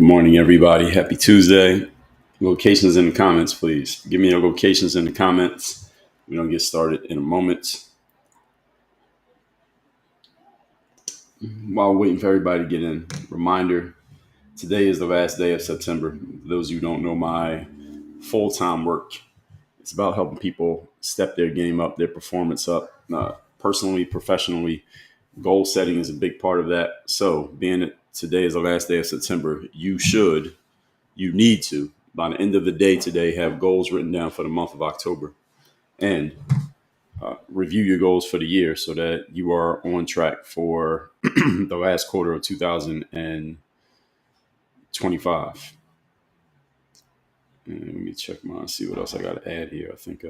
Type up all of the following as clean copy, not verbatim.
Morning, everybody. Happy Tuesday. Locations in the comments, please. Give me your locations in the comments. We're going to get started in a moment. While waiting for everybody to get in, reminder, today is the last day of September. For those of you who don't know my full-time work, it's about helping people step their game up, their performance up, personally, professionally. Goal setting is a big part of that. So being that today is the last day of September, you need to, by the end of the day today, have goals written down for the month of October and review your goals for the year so that you are on track for the last quarter of 2025. And let me check mine, see what else I got to add here. I think,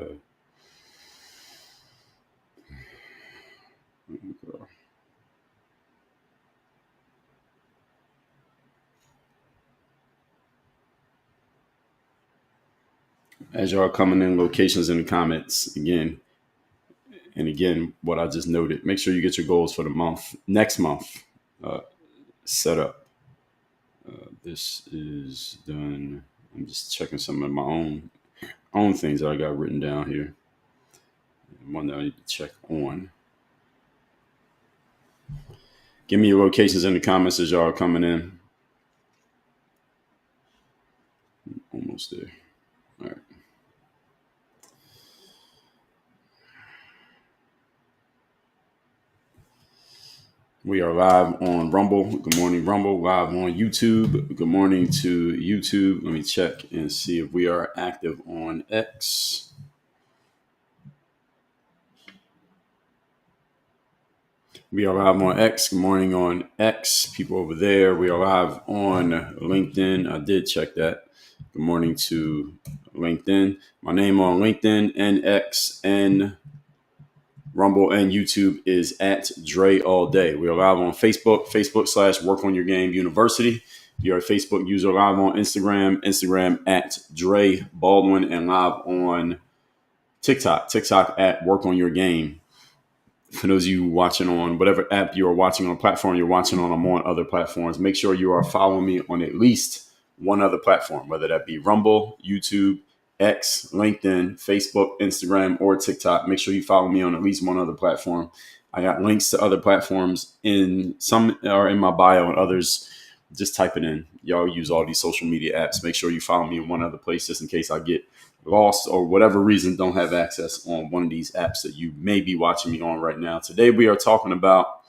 as y'all coming in, locations in the comments again. And again, what I just noted, make sure you get your goals for the next month set up. This is done. I'm just checking some of my own things that I got written down here. One that I need to check on. Give me your locations in the comments as y'all are coming in. Almost there. All right. We are live on Rumble. Good morning, Rumble. Live on YouTube. Good morning to YouTube. Let me check and see if we are active on X. We are live on X. Good morning on X. People over there. We are live on LinkedIn. I did check that. Good morning to LinkedIn. My name on LinkedIn and X and Rumble and YouTube is at Dre All Day. We are live on Facebook /Work on Your Game University. If you're a Facebook user, live on Instagram at Dre Baldwin, and live on TikTok at Work on Your Game. For those of you watching on whatever app you are watching on, platform you're watching on, I'm on other platforms. Make sure you are following me on at least one other platform, whether that be Rumble, YouTube, X, LinkedIn, Facebook, Instagram, or TikTok. Make sure you follow me on at least one other platform. I got links to other platforms some are in my bio, and others just type it in. Y'all use all these social media apps. Make sure you follow me in one other place just in case I get lost or whatever reason don't have access on one of these apps that you may be watching me on right now. Today we are talking about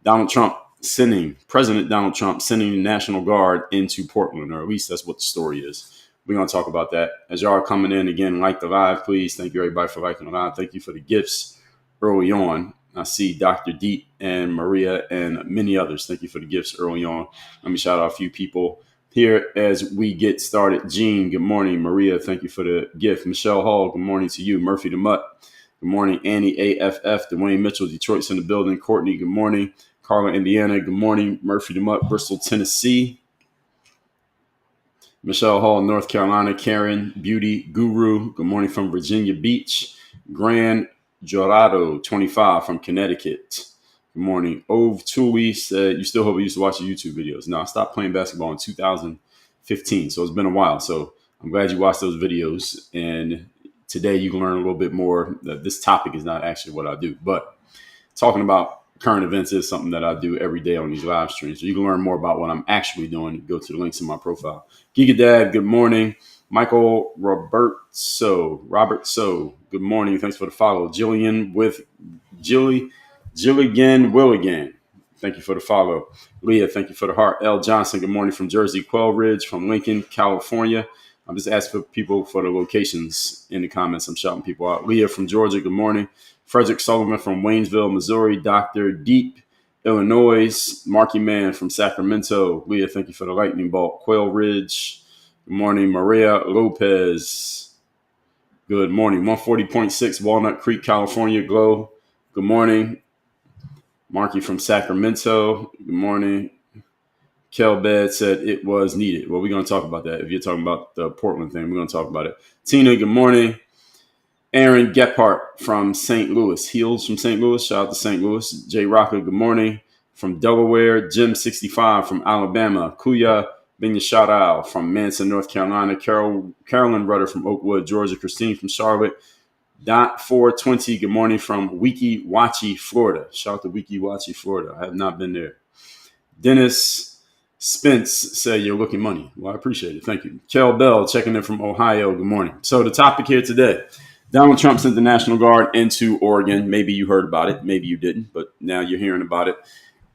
President Donald Trump sending the National Guard into Portland, or at least that's what the story is. We're going to talk about that. As y'all are coming in, again, like the live, please. Thank you, everybody, for liking the live. Thank you for the gifts early on. I see Dr. Deep and Maria and many others. Thank you for the gifts early on. Let me shout out a few people here as we get started. Jean, good morning. Maria, thank you for the gift. Michelle Hall, good morning to you. Murphy the Mutt, good morning. Annie AFF, Dwayne Mitchell, Detroit's in the building. Courtney, good morning. Carla, Indiana, good morning. Murphy the Mutt, Bristol, Tennessee. Michelle Hall, North Carolina. Karen, Beauty Guru, good morning from Virginia Beach. Grand Jorado, 25 from Connecticut. Good morning. Ove Tuli said, you still hope you used to watch the YouTube videos. No, I stopped playing basketball in 2015, so it's been a while. So I'm glad you watched those videos. And today you can learn a little bit more. This topic is not actually what I do, but talking about current events is something that I do every day on these live streams. So you can learn more about what I'm actually doing. Go to the links in my profile. Giga Dad, good morning. Michael Robert So, good morning. Thanks for the follow. Jillian with Jilligan Willigan. Thank you for the follow. Leah, thank you for the heart. L. Johnson, good morning from Jersey. Quail Ridge from Lincoln, California. I'm just asking for people for the locations in the comments. I'm shouting people out. Leah from Georgia, good morning. Frederick Sullivan from Waynesville, Missouri. Dr. Deep, Illinois. Marky Man from Sacramento. Leah, thank you for the lightning bolt. Quail Ridge, good morning. Maria Lopez, good morning. 140.6 Walnut Creek, California. Glow, good morning. Marky from Sacramento, good morning. Kelbed said it was needed. Well, we're going to talk about that. If you're talking about the Portland thing, we're going to talk about it. Tina, good morning. Aaron Gephardt from St. Louis. Heels from St. Louis. Shout out to St. Louis. Jay Rocker, good morning. From Delaware. Jim65 from Alabama. Kuya Bing shout out from Manson, North Carolina. Carolyn Rudder from Oakwood, Georgia. Christine from Charlotte. Dot 420. Good morning from Weeki Wachee, Florida. Shout out to Weeki Wachee, Florida. I have not been there. Dennis Spence said you're looking money. Well, I appreciate it. Thank you. Kel Bell checking in from Ohio. Good morning. So the topic here today. Donald Trump sent the National Guard into Oregon. Maybe you heard about it. Maybe you didn't, but now you're hearing about it.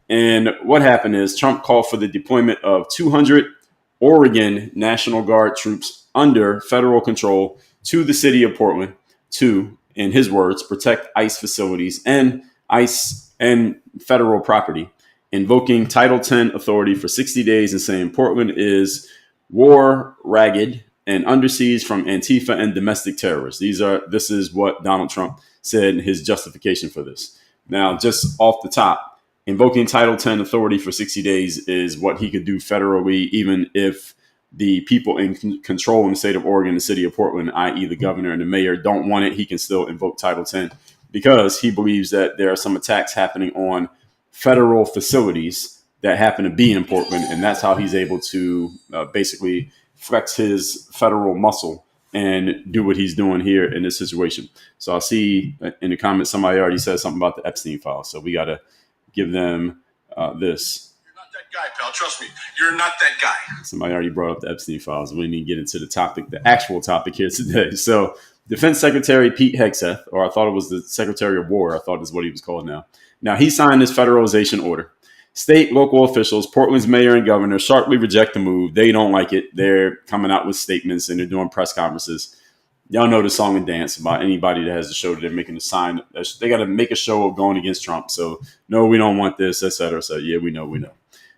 And what happened is Trump called for the deployment of 200 Oregon National Guard troops under federal control to the city of Portland to, in his words, protect ICE facilities and ICE and federal property, invoking Title X authority for 60 days and saying Portland is war ragged and under siege from Antifa and domestic terrorists. This is what Donald Trump said in his justification for this. Now, just off the top, invoking Title X authority for 60 days is what he could do federally, even if the people in control in the state of Oregon, the city of Portland, i.e. the governor and the mayor, don't want it. He can still invoke Title X because he believes that there are some attacks happening on federal facilities that happen to be in Portland. And that's how he's able to basically flex his federal muscle and do what he's doing here in this situation. So I see in the comments, somebody already said something about the Epstein files. So we got to give them this. You're not that guy, pal. Trust me. You're not that guy. Somebody already brought up the Epstein files. We need to get into the topic, the actual topic here today. So Defense Secretary Pete Hegseth, or I thought it was the Secretary of War, I thought is what he was called now. Now, he signed this federalization order. State, local officials, Portland's mayor and governor sharply reject the move. They don't like it. They're coming out with statements and they're doing press conferences. Y'all know the song and dance about anybody that has a show that they're making a sign. They got to make a show of going against Trump. So, no, we don't want this, et cetera. So, yeah, we know.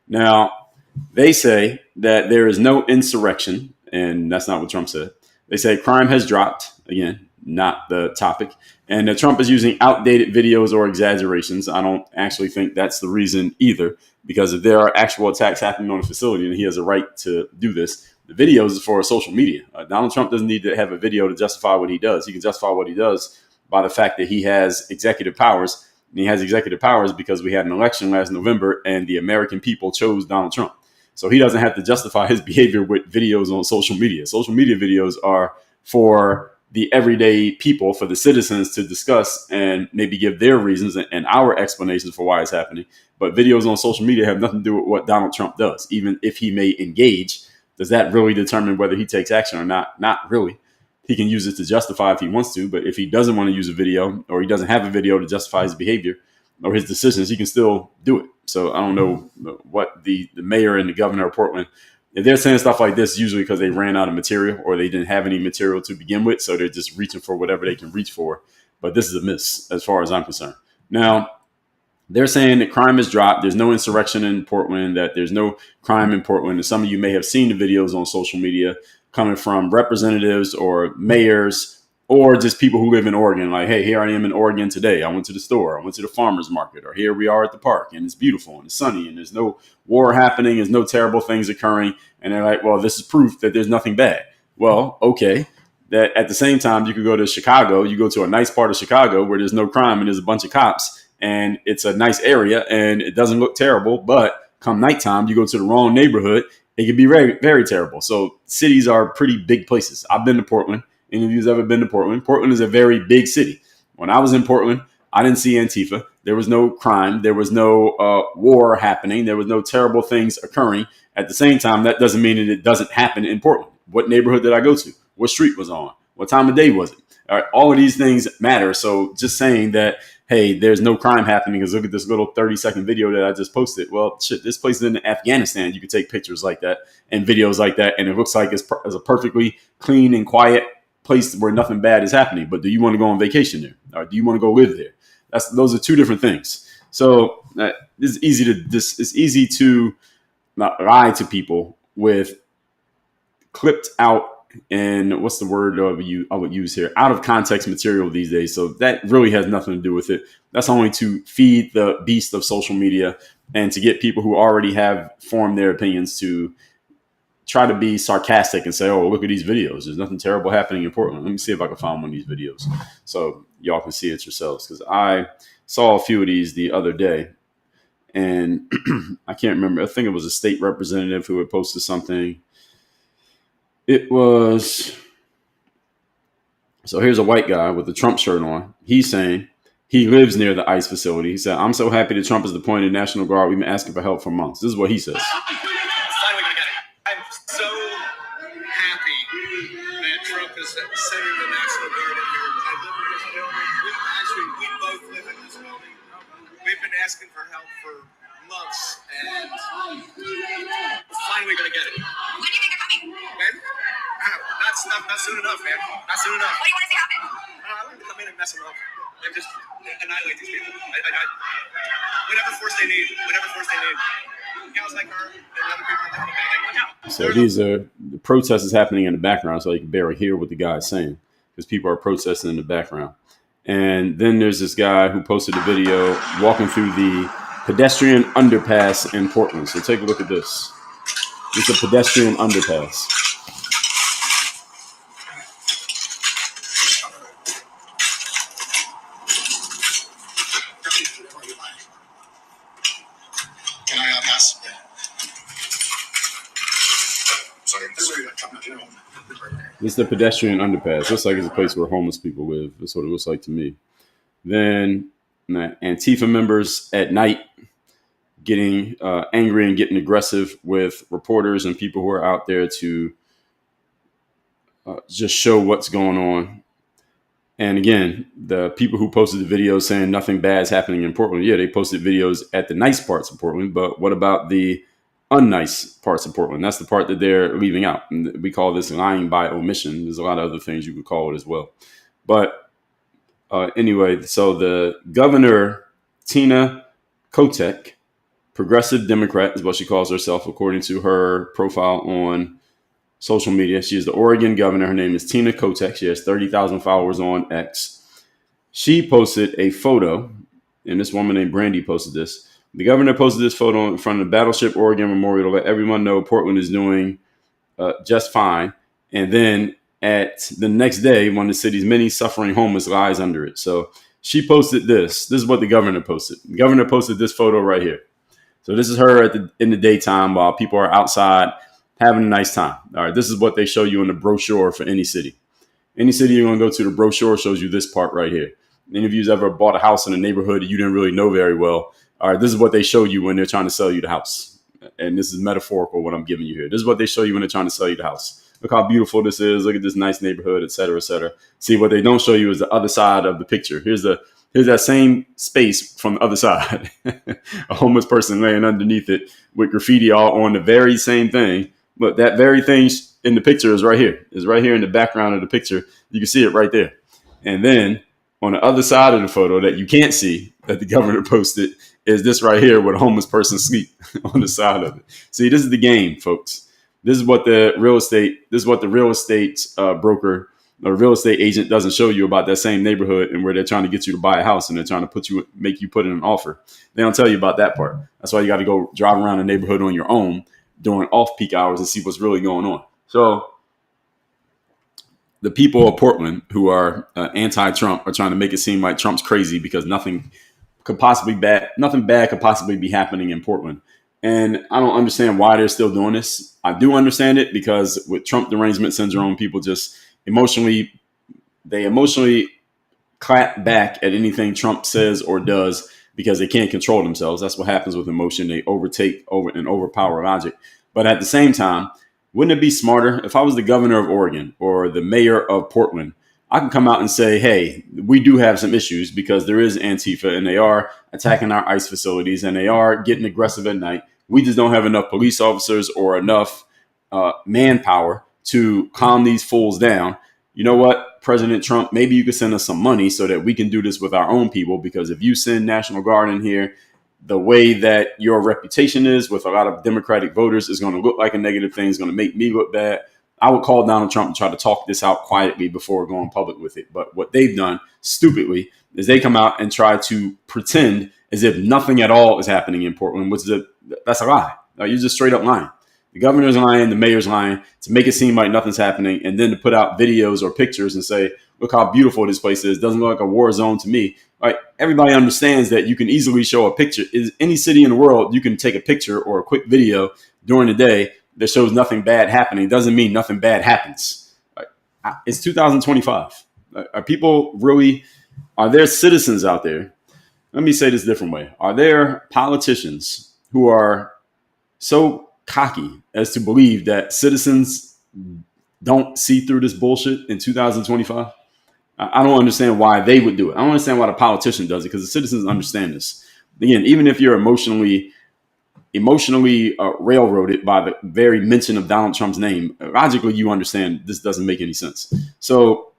Now, they say that there is no insurrection, and that's not what Trump said. They say crime has dropped. Again, not the topic. And that Trump is using outdated videos or exaggerations. I don't actually think that's the reason either, because if there are actual attacks happening on a facility and he has a right to do this, the videos is for social media. Donald Trump doesn't need to have a video to justify what he does. He can justify what he does by the fact that he has executive powers. And he has executive powers because we had an election last November and the American people chose Donald Trump. So he doesn't have to justify his behavior with videos on social media. Social media videos are for the everyday people, for the citizens to discuss and maybe give their reasons and our explanations for why it's happening. But videos on social media have nothing to do with what Donald Trump does. Even if he may engage, does that really determine whether he takes action or not? Not really. He can use it to justify if he wants to, but if he doesn't want to use a video or he doesn't have a video to justify his behavior or his decisions, he can still do it. So I don't know what the mayor and the governor of Portland, if they're saying stuff like this, usually because they ran out of material or they didn't have any material to begin with. So they're just reaching for whatever they can reach for. But this is a miss as far as I'm concerned. Now, they're saying that crime has dropped. There's no insurrection in Portland, that there's no crime in Portland. And some of you may have seen the videos on social media coming from representatives or mayors or just people who live in Oregon. Like, hey, here I am in Oregon today. I went to the store. I went to the farmer's market. Or here we are at the park. And it's beautiful and it's sunny. And there's no war happening. There's no terrible things occurring. And they're like, well, this is proof that there's nothing bad. Well, okay. That at the same time, you could go to Chicago. You go to a nice part of Chicago where there's no crime and there's a bunch of cops. And it's a nice area and it doesn't look terrible. But come nighttime, you go to the wrong neighborhood, it can be very, very terrible. So cities are pretty big places. I've been to Portland. Any of you who's ever been to Portland? Portland is a very big city. When I was in Portland, I didn't see Antifa. There was no crime. There was no war happening. There was no terrible things occurring. At the same time, that doesn't mean that it doesn't happen in Portland. What neighborhood did I go to? What street was on? What time of day was it? All right, all of these things matter. So just saying that, hey, there's no crime happening because look at this little 30-second video that I just posted. Well, shit, this place is in Afghanistan. You can take pictures like that and videos like that, and it looks like it's a perfectly clean and quiet place where nothing bad is happening. But do you want to go on vacation there? Or do you want to go live there? Those are two different things. So it's easy to not lie to people with clipped out, and what's the word I would use here? Out of context material these days. So that really has nothing to do with it. That's only to feed the beast of social media and to get people who already have formed their opinions to try to be sarcastic and say, oh, look at these videos. There's nothing terrible happening in Portland. Let me see if I can find one of these videos so y'all can see it yourselves, because I saw a few of these the other day. And I can't remember. I think it was a state representative who had posted something. It was, so here's a white guy with a Trump shirt on. He's saying he lives near the ICE facility. He said, "I'm so happy that Trump has appointed National Guard. We've been asking for help for months." This is what he says. Finally gonna get it. I'm so happy that Trump is sending the National Guard in here. I live in this building. We both live in this building. We've been asking for help for months, and we're finally gonna get it. When do you think they're coming? When? Not soon enough, man. Not soon enough. What do you want to see happen? I want them to come in and mess them up and just annihilate these people. Whatever force they need. Guys like her and other people in the building. So these are the protests is happening in the background, so you can barely hear what the guy is saying because people are protesting in the background. And then there's this guy who posted a video walking through the pedestrian underpass in Portland. So take a look at this. It's a pedestrian underpass. Can I pass? Yeah. Sorry. This is the pedestrian underpass. Looks like it's a place where homeless people live. That's what it looks like to me. Then Antifa members at night getting angry and getting aggressive with reporters and people who are out there to just show what's going on. And again, the people who posted the videos saying nothing bad is happening in Portland, yeah, they posted videos at the nice parts of Portland, but what about the unnice parts of Portland? That's the part that they're leaving out. And we call this lying by omission. There's a lot of other things you could call it as well. But anyway, so the governor, Tina Kotek, progressive Democrat is what she calls herself, according to her profile on social media. She is the Oregon governor. Her name is Tina Kotek. She has 30,000 followers on X. She posted a photo, and this woman named Brandy posted this. The governor posted this photo in front of the Battleship Oregon Memorial to let everyone know Portland is doing just fine. And then at the next day, one of the city's many suffering homeless lies under it. So she posted this. This is what the governor posted. The governor posted this photo right here. So this is her in the daytime while people are outside having a nice time. All right, this is what they show you in the brochure for any city. Any city you're going to go to, the brochure shows you this part right here. Any of you who's ever bought a house in a neighborhood that you didn't really know very well, all right, this is what they show you when they're trying to sell you the house. And this is metaphorical, what I'm giving you here. This is what they show you when they're trying to sell you the house. Look how beautiful this is. Look at this nice neighborhood, et cetera, et cetera. See, what they don't show you is the other side of the picture. Here's that same space from the other side. A homeless person laying underneath it with graffiti all on the very same thing. But that very thing in the picture is right here. It's right here in the background of the picture. You can see it right there. And then on the other side of the photo that you can't see, that the governor posted, is this right here where the homeless person sleep on the side of it. See, this is the game, folks. This is what the real estate broker or real estate agent doesn't show you about that same neighborhood and where they're trying to get you to buy a house and they're trying to make you put in an offer. They don't tell you about that part. That's why you got to go drive around the neighborhood on your own during off-peak hours and see what's really going on. So the people of Portland who are anti-Trump are trying to make it seem like Trump's crazy because nothing bad could possibly be happening in Portland. And I don't understand why they're still doing this. I do understand it because with Trump derangement syndrome, people just emotionally clap back at anything Trump says or does because they can't control themselves. That's what happens with emotion. They overpower logic. But at the same time, wouldn't it be smarter if I was the governor of Oregon or the mayor of Portland, I can come out and say, hey, we do have some issues because there is Antifa and they are attacking our ICE facilities and they are getting aggressive at night. We just don't have enough police officers or enough manpower to calm these fools down. You know what, President Trump, maybe you could send us some money so that we can do this with our own people, because if you send National Guard in here, the way that your reputation is with a lot of Democratic voters is going to look like a negative thing. It's going to make me look bad. I would call Donald Trump and try to talk this out quietly before going public with it. But what they've done stupidly is they come out and try to pretend as if nothing at all is happening in Portland, which that's a lie. You're just straight up lying. The governor's lying, the mayor's lying to make it seem like nothing's happening, and then to put out videos or pictures and say, look how beautiful this place is. Doesn't look like a war zone to me. Right? Everybody understands that you can easily show a picture. Is any city in the world, you can take a picture or a quick video during the day that shows nothing bad happening. Doesn't mean nothing bad happens. Right? It's 2025. Are there citizens out there? Let me say this a different way. Are there politicians who are so cocky as to believe that citizens don't see through this bullshit in 2025? I don't understand why they would do it. I don't understand why the politician does it, because the citizens understand this. Again, even if you're emotionally railroaded by the very mention of Donald Trump's name, logically you understand this doesn't make any sense. So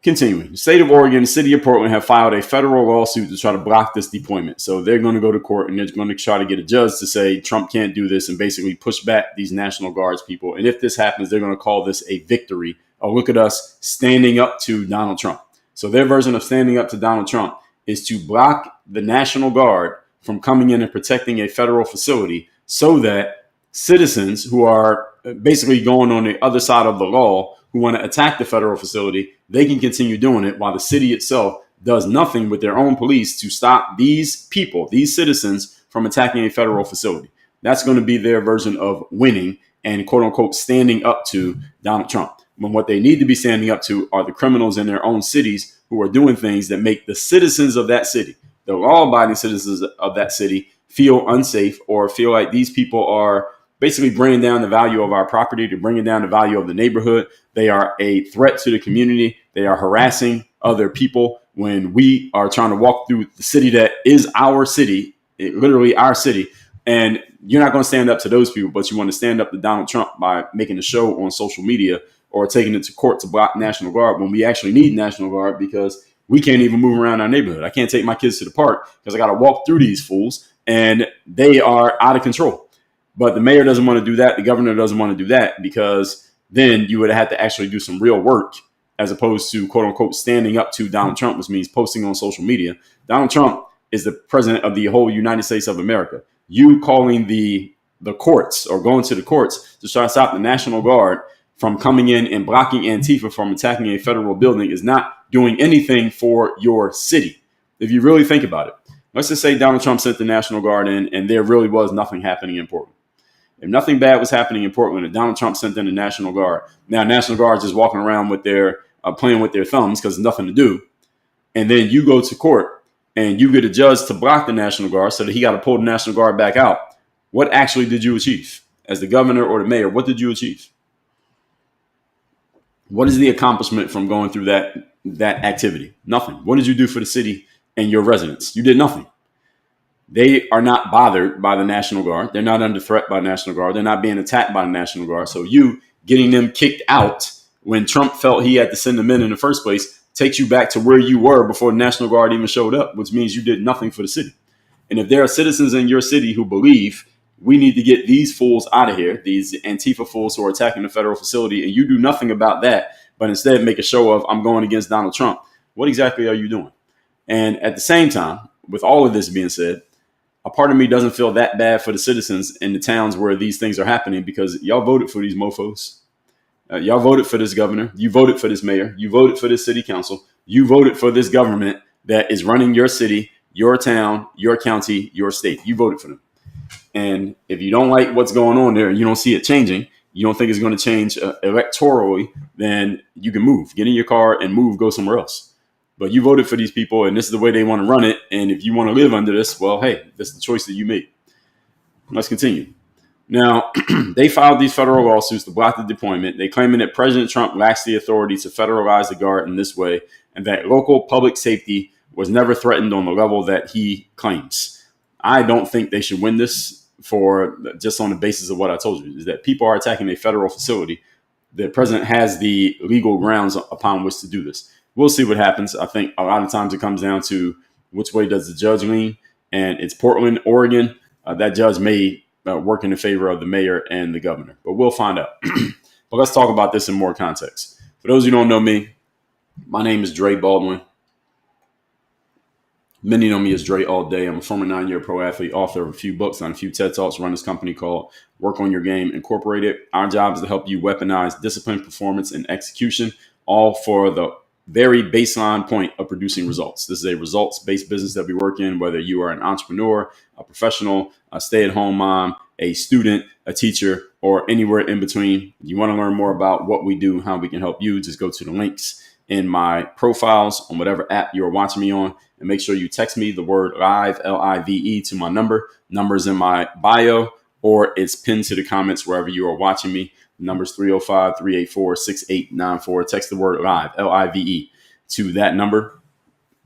continuing, the state of Oregon, the city of Portland have filed a federal lawsuit to try to block this deployment. So they're going to go to court and they're going to try to get a judge to say Trump can't do this and basically push back these National Guards people. And if this happens, they're going to call this a victory. Oh, look at us standing up to Donald Trump. So their version of standing up to Donald Trump is to block the National Guard from coming in and protecting a federal facility so that citizens who are basically going on the other side of the law, who want to attack the federal facility, they can continue doing it while the city itself does nothing with their own police to stop these people, these citizens, from attacking a federal facility. That's going to be their version of winning and quote unquote standing up to Donald Trump. When what they need to be standing up to are the criminals in their own cities who are doing things that make the citizens of that city, the law-abiding citizens of that city, feel unsafe or feel like these people are basically bringing down the value of our property, to bringing down the value of the neighborhood. They are a threat to the community. They are harassing other people when we are trying to walk through the city that is our city, literally our city. And you're not going to stand up to those people, but you want to stand up to Donald Trump by making a show on social media or taking it to court to block National Guard when we actually need National Guard because we can't even move around our neighborhood. I can't take my kids to the park because I got to walk through these fools and they are out of control. But the mayor doesn't want to do that. The governor doesn't want to do that because then you would have had to actually do some real work as opposed to, quote unquote, standing up to Donald Trump, which means posting on social media. Donald Trump is the president of the whole United States of America. You calling the courts or going to the courts to try to stop the National Guard from coming in and blocking Antifa from attacking a federal building is not doing anything for your city. If you really think about it, let's just say Donald Trump sent the National Guard in and there really was nothing happening in Portland. If nothing bad was happening in Portland and Donald Trump sent in the National Guard, now National Guard is just walking around with their playing with their thumbs because there's nothing to do. And then you go to court and you get a judge to block the National Guard so that he got to pull the National Guard back out. What actually did you achieve? As the governor or the mayor, what did you achieve? What is the accomplishment from going through that activity? Nothing. What did you do for the city and your residents? You did nothing. They are not bothered by the National Guard. They're not under threat by the National Guard. They're not being attacked by the National Guard. So you getting them kicked out when Trump felt he had to send them in the first place takes you back to where you were before the National Guard even showed up, which means you did nothing for the city. And if there are citizens in your city who believe we need to get these fools out of here, these Antifa fools who are attacking the federal facility, and you do nothing about that, but instead make a show of I'm going against Donald Trump, what exactly are you doing? And at the same time, with all of this being said, a part of me doesn't feel that bad for the citizens in the towns where these things are happening because y'all voted for these mofos. Y'all voted for this governor. You voted for this mayor. You voted for this city council. You voted for this government that is running your city, your town, your county, your state. You voted for them. And if you don't like what's going on there and you don't see it changing, you don't think it's going to change electorally, then you can move. Get in your car and move, go somewhere else. But you voted for these people and this is the way they want to run it. And if you want to live under this, well, hey, that's the choice that you made. Let's continue. Now, they filed these federal lawsuits to block the deployment. They claiming that President Trump lacks the authority to federalize the Guard in this way and that local public safety was never threatened on the level that he claims. I don't think they should win this for just on the basis of what I told you, is that people are attacking a federal facility. The president has the legal grounds upon which to do this. We'll see what happens. I think a lot of times it comes down to which way does the judge lean, and it's Portland, Oregon. That judge may work in favor of the mayor and the governor, but we'll find out. But let's talk about this in more context. For those who don't know me, my name is Dre Baldwin. Many know me as Dre all day. I'm a former 9-year pro athlete, author of a few books on a few TED Talks, run this company called Work on Your Game Incorporated. Our job is to help you weaponize discipline, performance, and execution, all for the very baseline point of producing results. This is a results-based business that we work in, whether you are an entrepreneur, a professional, a stay-at-home mom, a student, a teacher, or anywhere in between. You want to learn more about what we do, how we can help you, just go to the links in my profiles on whatever app you're watching me on, and make sure you text me the word live, L-I-V-E, to my number. Number's in my bio, or it's pinned to the comments wherever you are watching me. The number's 305-384-6894. Text the word live, L-I-V-E, to that number.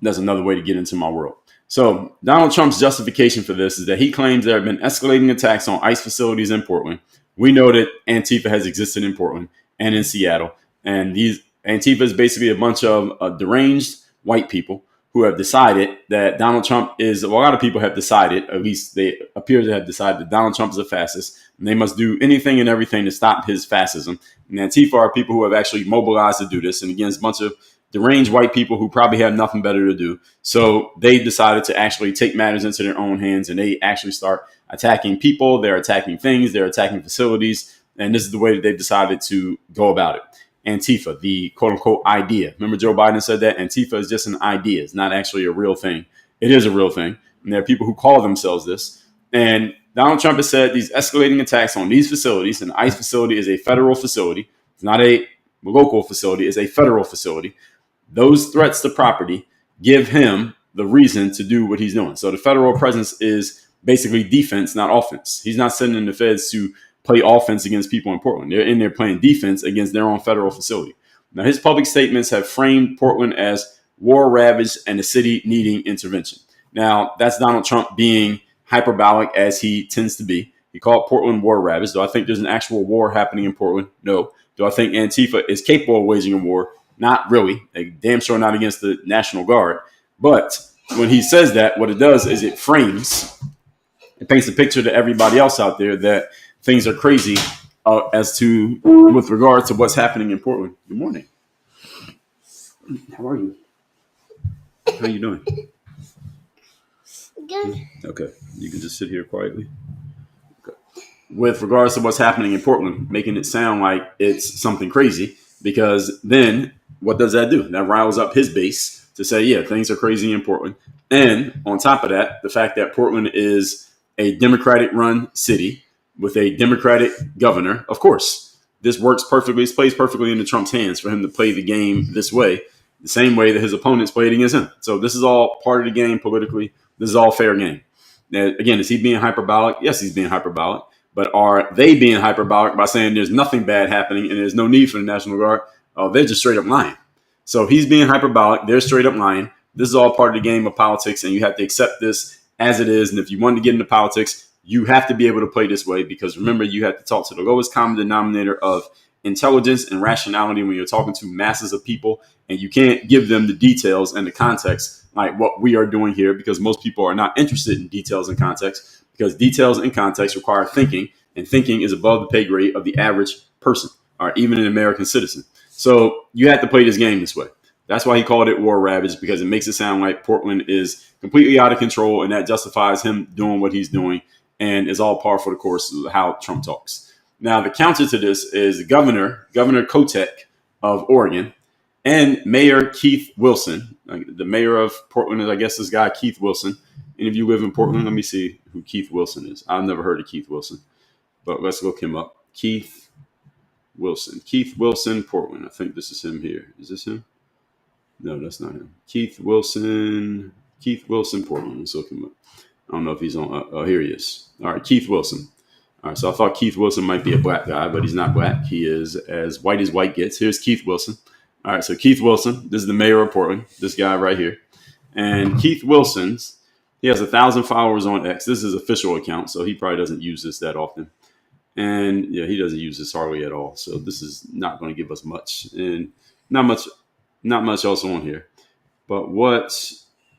That's another way to get into my world. So Donald Trump's justification for this is that he claims there have been escalating attacks on ICE facilities in Portland. We know that Antifa has existed in Portland and in Seattle. And Antifa is basically a bunch of deranged white people who have decided that Donald Trump is, well, a lot of people have decided, at least they appear to have decided, that Donald Trump is a fascist, and they must do anything and everything to stop his fascism. And Antifa are people who have actually mobilized to do this. And again, it's a bunch of deranged white people who probably have nothing better to do. So they decided to actually take matters into their own hands, and they actually start attacking people. They're attacking things. They're attacking facilities. And this is the way that they've decided to go about it. Antifa, the quote unquote idea. Remember Joe Biden said that Antifa is just an idea. It's not actually a real thing. It is a real thing. And there are people who call themselves this. And Donald Trump has said these escalating attacks on these facilities, and the ICE facility is a federal facility. It's not a local facility. It's a federal facility. Those threats to property give him the reason to do what he's doing. So the federal presence is basically defense, not offense. He's not sending the feds to play offense against people in Portland. They're in there playing defense against their own federal facility. Now, his public statements have framed Portland as war ravaged and the city needing intervention. Now, that's Donald Trump being hyperbolic, as he tends to be. He called Portland war ravaged. Do I think there's an actual war happening in Portland? No. Do I think Antifa is capable of waging a war? Not really. Like, damn sure not against the National Guard. But when he says that, what it does is it paints a picture to everybody else out there that things are crazy with regard to what's happening in Portland. Good morning. How are you? How are you doing? Good. Okay. You can just sit here quietly. Okay. With regards to what's happening in Portland, making it sound like it's something crazy, because then what does that do? That riles up his base to say, yeah, things are crazy in Portland. And on top of that, the fact that Portland is a Democratic-run city with a Democratic governor, of course, this works perfectly. This plays perfectly into Trump's hands for him to play the game this way, the same way that his opponents played against him. So this is all part of the game politically. This is all fair game. Now, again, is he being hyperbolic? Yes, he's being hyperbolic. But are they being hyperbolic by saying there's nothing bad happening and there's no need for the National Guard? Oh, they're just straight up lying. So he's being hyperbolic. They're straight up lying. This is all part of the game of politics, and you have to accept this as it is. And if you want to get into politics, you have to be able to play this way, because remember, you have to talk to the lowest common denominator of intelligence and rationality when you're talking to masses of people, and you can't give them the details and the context like what we are doing here, because most people are not interested in details and context, because details and context require thinking, and thinking is above the pay grade of the average person, or even an American citizen. So you have to play this game this way. That's why he called it war ravaged, because it makes it sound like Portland is completely out of control, and that justifies him doing what he's doing, and is all par for the course of how Trump talks. Now, the counter to this is Governor Kotek of Oregon, and Mayor Keith Wilson. The mayor of Portland is, I guess, this guy, Keith Wilson. Any of you live in Portland? Let me see who Keith Wilson is. I've never heard of Keith Wilson, but let's look him up. Keith Wilson, Portland. I think this is him here. Is this him? No, that's not him. Keith Wilson, Portland. Let's look him up. I don't know if he's on. Oh, here he is. All right, Keith Wilson. All right, so I thought Keith Wilson might be a black guy, but he's not black. He is as white gets. Here's Keith Wilson. All right, so Keith Wilson, this is the mayor of Portland, this guy right here. And Keith Wilson's, he has 1,000 followers on X. This is his official account, so he probably doesn't use this that often. And yeah, he doesn't use this hardly at all. So this is not going to give us much, and not much else on here. But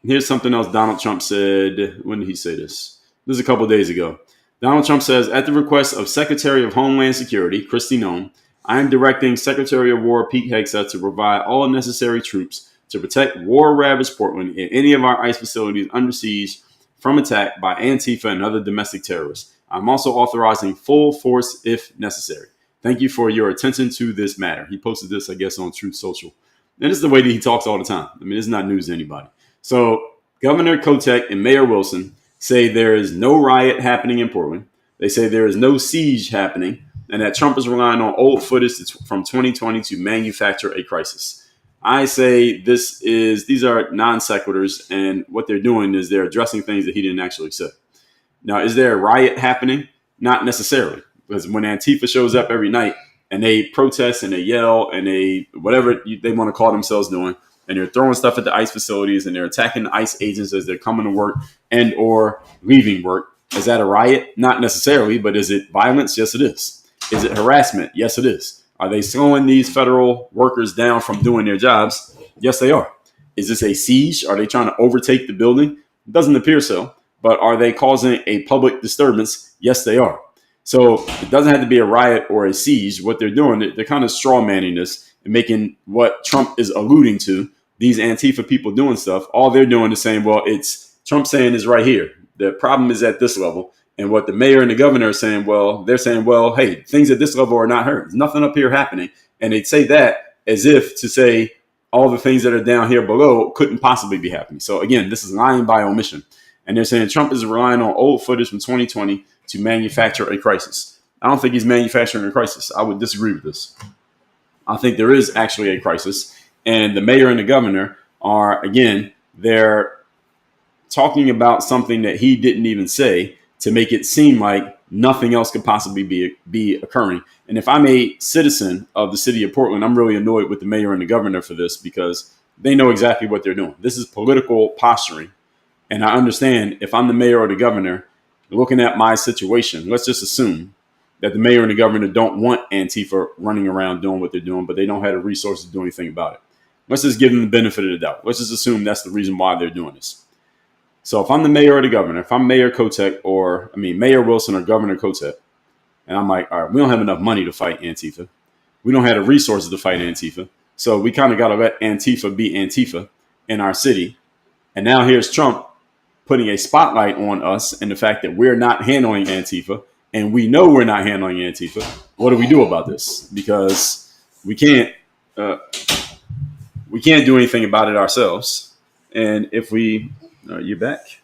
here's something else Donald Trump said. When did he say this? This is a couple of days ago. Donald Trump says, at the request of Secretary of Homeland Security, Kristi Noem, I am directing Secretary of War Pete Hegseth to provide all necessary troops to protect war-ravaged Portland and any of our ICE facilities under siege from attack by Antifa and other domestic terrorists. I'm also authorizing full force if necessary. Thank you for your attention to this matter. He posted this, I guess, on Truth Social. And this is the way that he talks all the time. I mean, it's not news to anybody. So Governor Kotek and Mayor Wilson say there is no riot happening in Portland. They say there is no siege happening, and that Trump is relying on old footage from 2020 to manufacture a crisis. I say these are non sequiturs, and what they're doing is they're addressing things that he didn't actually say. Now, is there a riot happening? Not necessarily, because when Antifa shows up every night and they protest and they yell and they whatever they want to call themselves doing, and they're throwing stuff at the ICE facilities and they're attacking the ICE agents as they're coming to work and or leaving work. Is that a riot? Not necessarily, but is it violence? Yes, it is. Is it harassment? Yes, it is. Are they slowing these federal workers down from doing their jobs? Yes, they are. Is this a siege? Are they trying to overtake the building? It doesn't appear so. But are they causing a public disturbance? Yes, they are. So it doesn't have to be a riot or a siege. What they're doing, they're kind of straw manning this and making what Trump is alluding to, these Antifa people doing stuff. All they're doing is saying, well, it's Trump saying is right here. The problem is at this level. And what the mayor and the governor are saying, well, they're saying, well, hey, things at this level are not hurt. There's nothing up here happening. And they say that as if to say all the things that are down here below couldn't possibly be happening. So again, this is lying by omission. And they're saying Trump is relying on old footage from 2020 to manufacture a crisis. I don't think he's manufacturing a crisis. I would disagree with this. I think there is actually a crisis. And the mayor and the governor are, again, they're talking about something that he didn't even say to make it seem like nothing else could possibly be occurring. And if I'm a citizen of the city of Portland, I'm really annoyed with the mayor and the governor for this because they know exactly what they're doing. This is political posturing. And I understand if I'm the mayor or the governor looking at my situation, let's just assume that the mayor and the governor don't want Antifa running around doing what they're doing, but they don't have the resources to do anything about it. Let's just give them the benefit of the doubt. Let's just assume that's the reason why they're doing this. So if I'm the mayor or the governor, if I'm Mayor Kotek Mayor Wilson or Governor Kotek, and I'm like, all right, we don't have enough money to fight Antifa. We don't have the resources to fight Antifa. So we kind of got to let Antifa be Antifa in our city. And now here's Trump putting a spotlight on us and the fact that we're not handling Antifa, and we know we're not handling Antifa. What do we do about this? Because we can't do anything about it ourselves. And if we, are you back?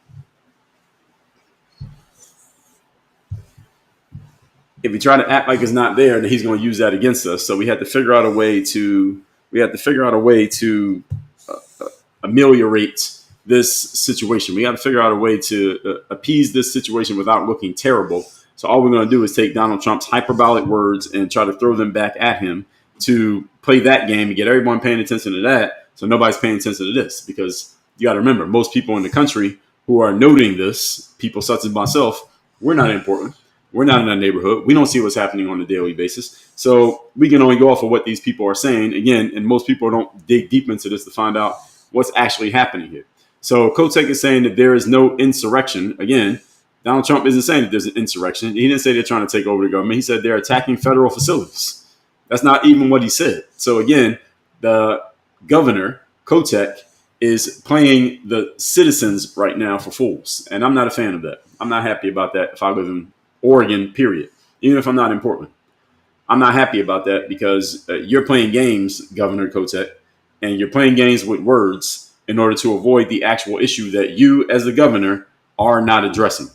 If we try to act like it's not there, then he's going to use that against us. So we have to figure out a way to ameliorate this situation. We got to figure out a way to appease this situation without looking terrible. So all we're going to do is take Donald Trump's hyperbolic words and try to throw them back at him to play that game and get everyone paying attention to that. So nobody's paying attention to this, because you got to remember, most people in the country who are noting this, people such as myself, we're not in Portland. We're not in that neighborhood. We don't see what's happening on a daily basis. So we can only go off of what these people are saying. Again, and most people don't dig deep into this to find out what's actually happening here. So Kotek is saying that there is no insurrection. Again, Donald Trump isn't saying that there's an insurrection. He didn't say they're trying to take over the government. He said they're attacking federal facilities. That's not even what he said. So again, the governor, Kotek, is playing the citizens right now for fools. And I'm not a fan of that. I'm not happy about that if I live in Oregon, period. Even if I'm not in Portland. I'm not happy about that because you're playing games, Governor Kotek, and you're playing games with words in order to avoid the actual issue that you as the governor are not addressing.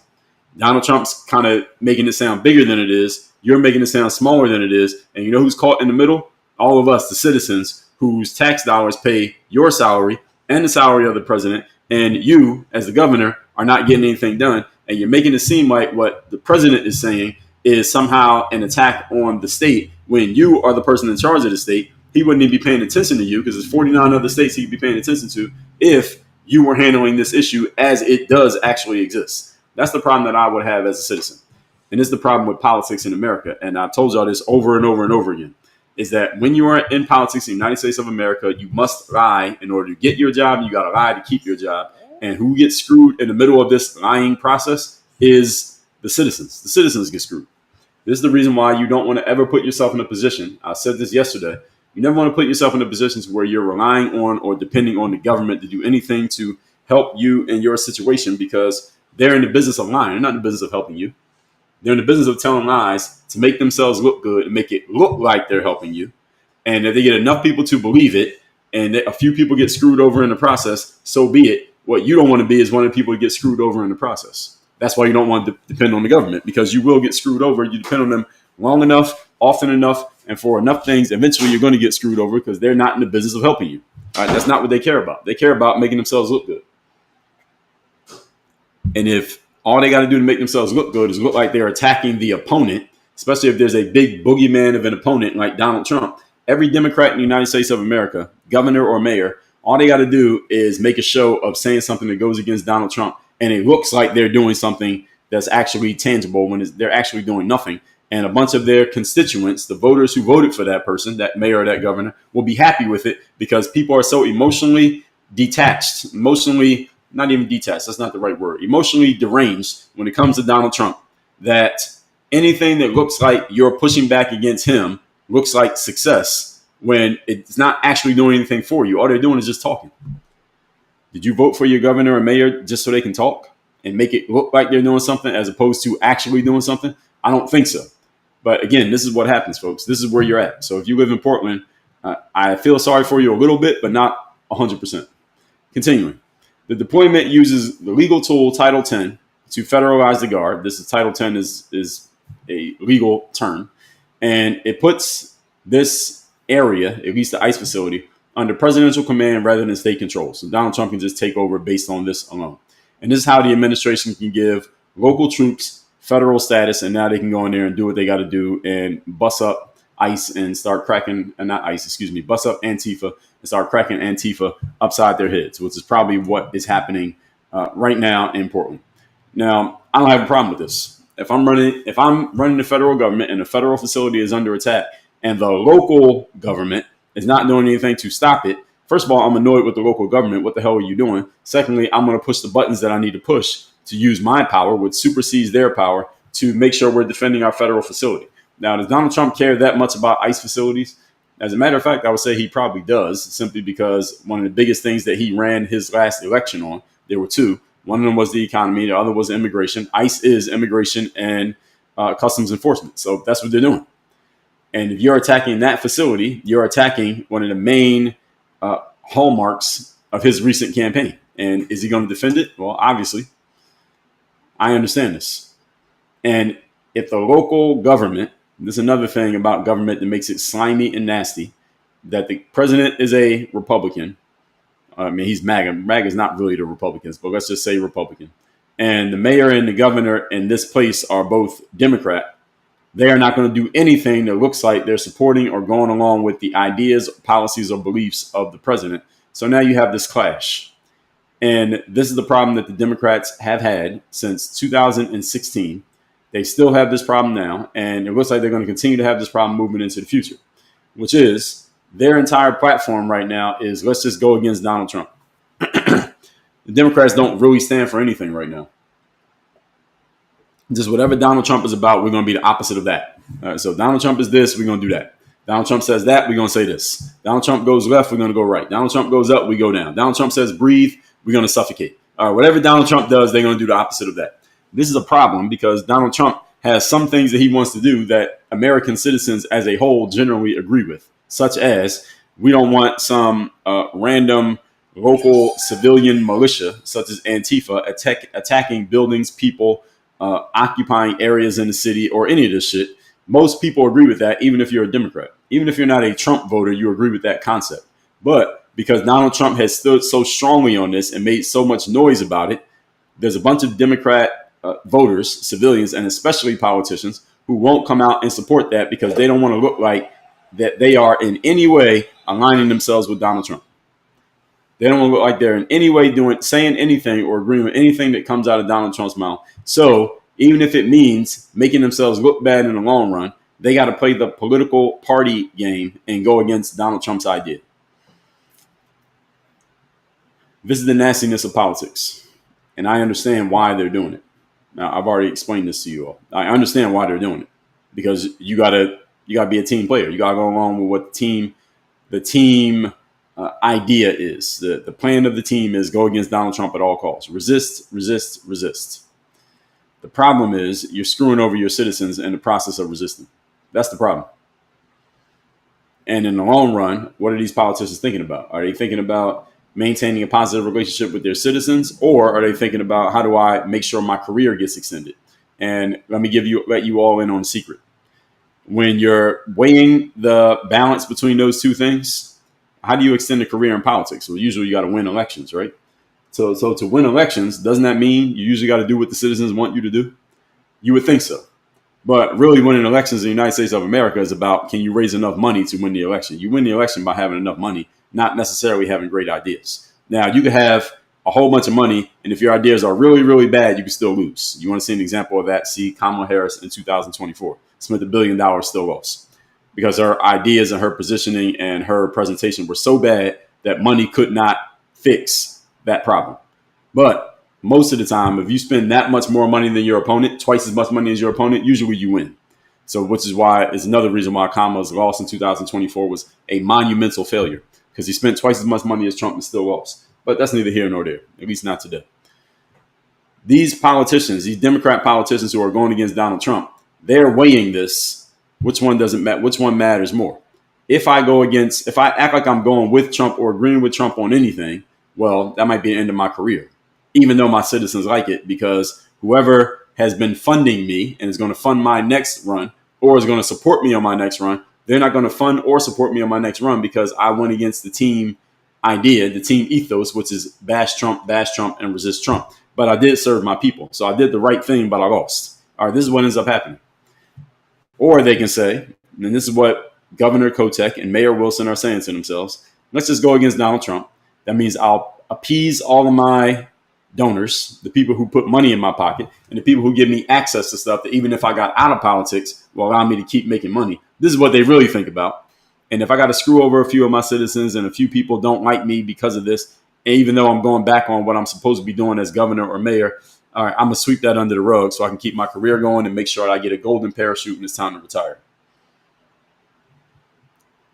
Donald Trump's kind of making it sound bigger than it is. You're making it sound smaller than it is. And you know who's caught in the middle? All of us, the citizens, whose tax dollars pay your salary and the salary of the president. And you, as the governor, are not getting anything done. And you're making it seem like what the president is saying is somehow an attack on the state when you are the person in charge of the state. He wouldn't even be paying attention to you because there's 49 other states he'd be paying attention to if you were handling this issue as it does actually exist. That's the problem that I would have as a citizen. And it's the problem with politics in America. And I've told y'all this over and over and over again, is that when you are in politics in the United States of America, you must lie in order to get your job. You got to lie to keep your job. And who gets screwed in the middle of this lying process is the citizens. The citizens get screwed. This is the reason why you don't want to ever put yourself in a position. I said this yesterday. You never want to put yourself in a position where you're relying on or depending on the government to do anything to help you in your situation, because they're in the business of lying. They're not in the business of helping you. They're in the business of telling lies to make themselves look good and make it look like they're helping you. And if they get enough people to believe it and a few people get screwed over in the process, so be it. What you don't want to be is one of the people who get screwed over in the process. That's why you don't want to depend on the government, because you will get screwed over. You depend on them long enough, often enough, and for enough things, eventually you're going to get screwed over because they're not in the business of helping you. All right, that's not what they care about. They care about making themselves look good. And if all they got to do to make themselves look good is look like they're attacking the opponent, especially if there's a big boogeyman of an opponent like Donald Trump, every Democrat in the United States of America, governor or mayor, all they got to do is make a show of saying something that goes against Donald Trump, and it looks like they're doing something that's actually tangible when they're actually doing nothing. And a bunch of their constituents, the voters who voted for that person, that mayor or that governor, will be happy with it because people are so emotionally detached, emotionally, not even detached, that's not the right word, emotionally deranged when it comes to Donald Trump, that anything that looks like you're pushing back against him looks like success when it's not actually doing anything for you. All they're doing is just talking. Did you vote for your governor or mayor just so they can talk and make it look like they're doing something as opposed to actually doing something? I don't think so. But again, this is what happens, folks. This is where you're at. So if you live in Portland, I feel sorry for you a little bit, but not 100%. Continuing. The deployment uses the legal tool Title 10 to federalize the Guard. This is Title 10 is a legal term. And it puts this area, at least the ICE facility, under presidential command rather than state control. So Donald Trump can just take over based on this alone. And this is how the administration can give local troops federal status, and now they can go in there and do what they got to do and bust up ICE and start cracking, not ICE, excuse me, bust up Antifa and start cracking Antifa upside their heads, which is probably what is happening right now in Portland. Now, I don't have a problem with this. If I'm running the federal government and the federal facility is under attack and the local government is not doing anything to stop it, first of all, I'm annoyed with the local government. What the hell are you doing? Secondly, I'm going to push the buttons that I need to push to use my power, which supersedes their power, to make sure we're defending our federal facility. Now, does Donald Trump care that much about ICE facilities? As a matter of fact, I would say he probably does, simply because one of the biggest things that he ran his last election on, there were two. One of them was the economy. The other was immigration. ICE is immigration and customs enforcement. So that's what they're doing. And if you're attacking that facility, you're attacking one of the main hallmarks of his recent campaign. And is he going to defend it? Well, obviously. I understand this. And if the local government, this is another thing about government that makes it slimy and nasty, that the president is a Republican. I mean, he's MAGA. MAGA is not really the Republicans, but let's just say Republican. And the mayor and the governor in this place are both Democrat. They are not going to do anything that looks like they're supporting or going along with the ideas, policies, or beliefs of the president. So now you have this clash. And this is the problem that the Democrats have had since 2016. They still have this problem now, and it looks like they're going to continue to have this problem moving into the future, which is their entire platform right now is let's just go against Donald Trump. The Democrats don't really stand for anything right now. Just whatever Donald Trump is about, we're going to be the opposite of that. All right, so Donald Trump is this, we're going to do that. Donald Trump says that, we're going to say this. Donald Trump goes left, we're going to go right. Donald Trump goes up, we go down. Donald Trump says breathe, we're going to suffocate. All right, whatever Donald Trump does, they're going to do the opposite of that. This is a problem because Donald Trump has some things that he wants to do that American citizens as a whole generally agree with, such as we don't want some random local civilian militia, such as Antifa, attacking buildings, people, occupying areas in the city, or any of this shit. Most people agree with that, even if you're a Democrat. Even if you're not a Trump voter, you agree with that concept. But because Donald Trump has stood so strongly on this and made so much noise about it, there's a bunch of Democrat voters, civilians, and especially politicians who won't come out and support that because they don't want to look like that they are in any way aligning themselves with Donald Trump. They don't want to look like they're in any way saying anything or agreeing with anything that comes out of Donald Trump's mouth. So even if it means making themselves look bad in the long run, they got to play the political party game and go against Donald Trump's idea. This is the nastiness of politics, and I understand why they're doing it. Now, I've already explained this to you all. I understand why they're doing it because you gotta be a team player. You gotta go along with what the team the team idea is. The plan of the team is go against Donald Trump at all costs. Resist, resist, resist. The problem is you're screwing over your citizens in the process of resisting. That's the problem. And in the long run, what are these politicians thinking about? Are they thinking about maintaining a positive relationship with their citizens, or are they thinking about how do I make sure my career gets extended? And let you all in on a secret. When you're weighing the balance between those two things, how do you extend a career in politics? Well, usually you got to win elections, right? So to win elections, doesn't that mean you usually got to do what the citizens want you to do? You would think so. But really winning elections in the United States of America is about, can you raise enough money to win the election? You win the election by having enough money, not necessarily having great ideas. Now, you could have a whole bunch of money, and if your ideas are really, really bad, you can still lose. You want to see an example of that? See Kamala Harris in 2024. Spent $1 billion, still lost. Because her ideas and her positioning and her presentation were so bad that money could not fix that problem. But most of the time, if you spend that much more money than your opponent, twice as much money as your opponent, usually you win. So which is why it's another reason why Kamala's loss in 2024 was a monumental failure, because he spent twice as much money as Trump and still lost. But that's neither here nor there, at least not today. These politicians, these Democrat politicians who are going against Donald Trump, they're weighing this. Which one doesn't matter? Which one matters more? If I act like I'm going with Trump or agreeing with Trump on anything, well, that might be the end of my career, even though my citizens like it, because whoever has been funding me and is going to fund my next run or is going to support me on my next run, they're not going to fund or support me on my next run because I went against the team idea, the team ethos, which is bash Trump, and resist Trump. But I did serve my people. So I did the right thing, but I lost. All right, this is what ends up happening. Or they can say, and this is what Governor Kotek and Mayor Wilson are saying to themselves, let's just go against Donald Trump. That means I'll appease all of my donors, the people who put money in my pocket, and the people who give me access to stuff that even if I got out of politics will allow me to keep making money. This is what they really think about. And if I got to screw over a few of my citizens and a few people don't like me because of this, even though I'm going back on what I'm supposed to be doing as governor or mayor, all right, I'm going to sweep that under the rug so I can keep my career going and make sure I get a golden parachute when it's time to retire.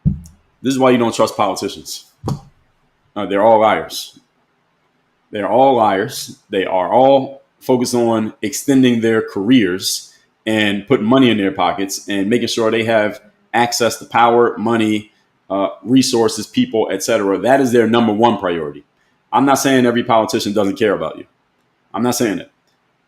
This is why you don't trust politicians. They're all liars. They're all liars. They are all focused on extending their careers and putting money in their pockets and making sure they have access to power, money, resources, people, etc. That is their number one priority. I'm not saying every politician doesn't care about you. I'm not saying it.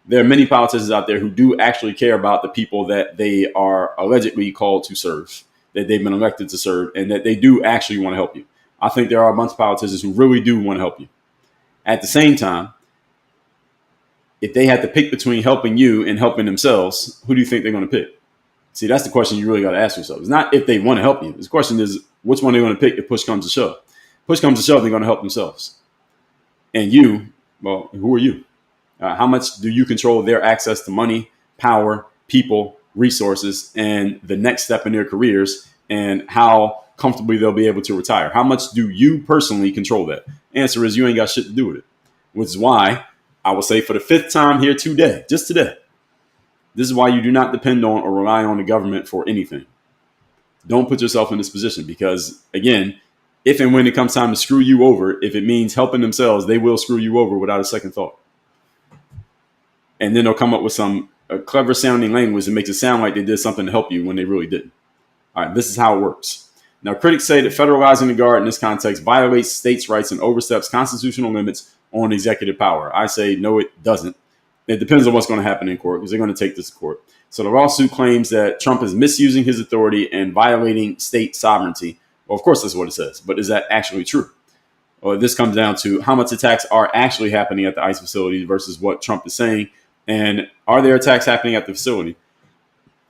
There are many politicians out there who do actually care about the people that they are allegedly called to serve, that they've been elected to serve, and that they do actually want to help you. I think there are a bunch of politicians who really do want to help you. At the same time, if they had to pick between helping you and helping themselves, who do you think they're going to pick? See, that's the question you really got to ask yourself. It's not if they want to help you. The question is which one they're going to pick if push comes to shove. Push comes to shove, they're going to help themselves. And you, well, who are you? How much do you control their access to money, power, people, resources, and the next step in their careers, and how comfortably they'll be able to retire? How much do you personally control that? Answer is you ain't got shit to do with it, which is why I will say for the fifth time here today, just today, this is why you do not depend on or rely on the government for anything. Don't put yourself in this position because, again, if and when it comes time to screw you over, if it means helping themselves, they will screw you over without a second thought. And then they'll come up with some clever sounding language that makes it sound like they did something to help you when they really didn't. All right, this is how it works. Now, critics say that federalizing the Guard in this context violates states' rights and oversteps constitutional limits on executive power. I say, no, it doesn't. It depends on what's going to happen in court because they're going to take this to court. So the lawsuit claims that Trump is misusing his authority and violating state sovereignty. Well, of course, that's what it says. But is that actually true? Well, this comes down to how much attacks are actually happening at the ICE facility versus what Trump is saying. And are there attacks happening at the facility?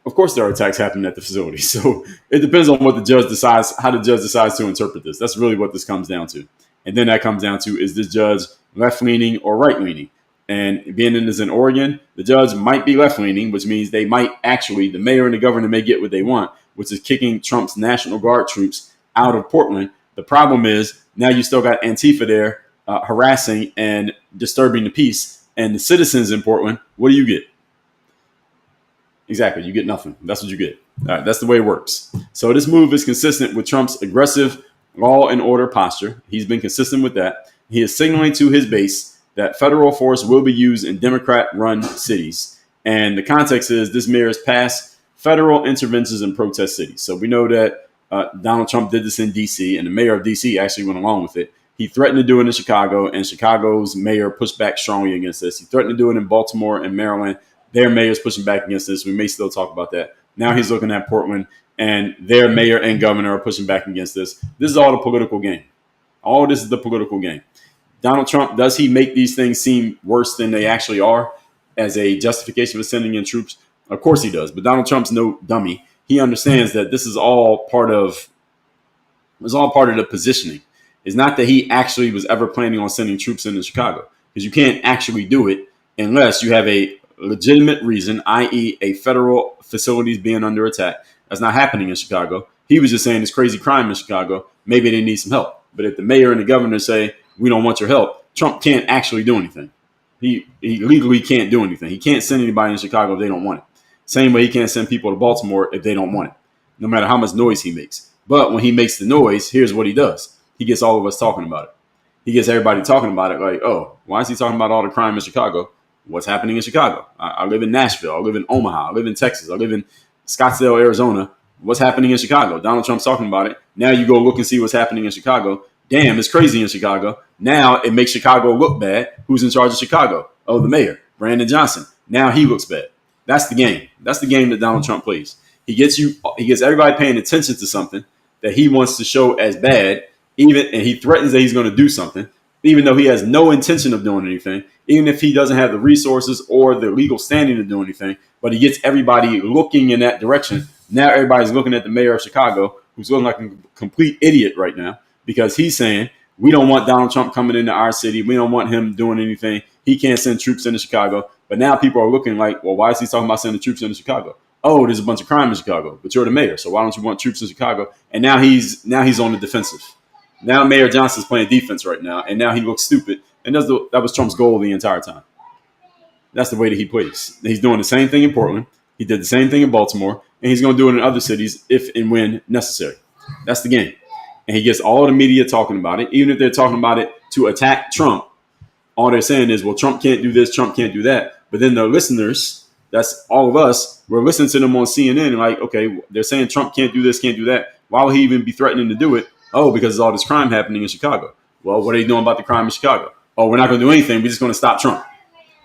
Of course, there are attacks happening at the facility. So it depends on what the judge decides, how the judge decides to interpret this. That's really what this comes down to. And then that comes down to, is this judge left-leaning or right-leaning? And being in this in Oregon, the judge might be left-leaning, which means they might actually, the mayor and the governor may get what they want, which is kicking Trump's National Guard troops out of Portland. The problem is now you still got Antifa there harassing and disturbing the peace. And the citizens in Portland, what do you get? Exactly, you get nothing. That's what you get. All right, that's the way it works. So this move is consistent with Trump's aggressive law and order posture. He's been consistent with that. He is signaling to his base that federal force will be used in Democrat-run cities. And the context is this mayor has passed federal interventions in protest cities. So we know that Donald Trump did this in D.C., and the mayor of D.C. actually went along with it. He threatened to do it in Chicago, and Chicago's mayor pushed back strongly against this. He threatened to do it in Baltimore and Maryland. Their mayor's pushing back against this. We may still talk about that. Now he's looking at Portland, and their mayor and governor are pushing back against this. This is all the political game. All this is the political game. Donald Trump, does he make these things seem worse than they actually are as a justification for sending in troops? Of course he does. But Donald Trump's no dummy. He understands that this is all part of the positioning. It's not that he actually was ever planning on sending troops into Chicago, because you can't actually do it unless you have a legitimate reason, i.e. a federal facilities being under attack. That's not happening in Chicago. He was just saying it's crazy crime in Chicago. Maybe they need some help. But if the mayor and the governor say, we don't want your help, Trump can't actually do anything. He legally can't do anything. He can't send anybody in Chicago if they don't want it. Same way he can't send people to Baltimore if they don't want it, no matter how much noise he makes. But when he makes the noise, here's what he does. He gets all of us talking about it. He gets everybody talking about it like, oh, why is he talking about all the crime in Chicago? What's happening in Chicago? I live in Nashville. I live in Omaha. I live in Texas. I live in Scottsdale, Arizona. What's happening in Chicago? Donald Trump's talking about it. Now you go look and see what's happening in Chicago. Damn, it's crazy in Chicago. Now it makes Chicago look bad. Who's in charge of Chicago? Oh, the mayor, Brandon Johnson. Now he looks bad. That's the game. That's the game that Donald Trump plays. He gets everybody paying attention to something that he wants to show as bad, and he threatens that he's going to do something, even though he has no intention of doing anything, even if he doesn't have the resources or the legal standing to do anything, but he gets everybody looking in that direction. Now everybody's looking at the mayor of Chicago, who's looking like a complete idiot right now, because he's saying, we don't want Donald Trump coming into our city. We don't want him doing anything. He can't send troops into Chicago. But now people are looking like, well, why is he talking about sending troops into Chicago? Oh, there's a bunch of crime in Chicago, but you're the mayor, so why don't you want troops in Chicago? And now he's on the defensive. Now Mayor Johnson's playing defense right now, and now he looks stupid. And that was Trump's goal the entire time. That's the way that he plays. He's doing the same thing in Portland. He did the same thing in Baltimore, and he's going to do it in other cities if and when necessary. That's the game. And he gets all the media talking about it, even if they're talking about it to attack Trump. All they're saying is, well, Trump can't do this, Trump can't do that. But then the listeners, that's all of us, we're listening to them on CNN and like, okay, they're saying Trump can't do this, can't do that. Why would he even be threatening to do it? Oh, because there's all this crime happening in Chicago. Well, what are they doing about the crime in Chicago? Oh, we're not going to do anything. We're just going to stop Trump.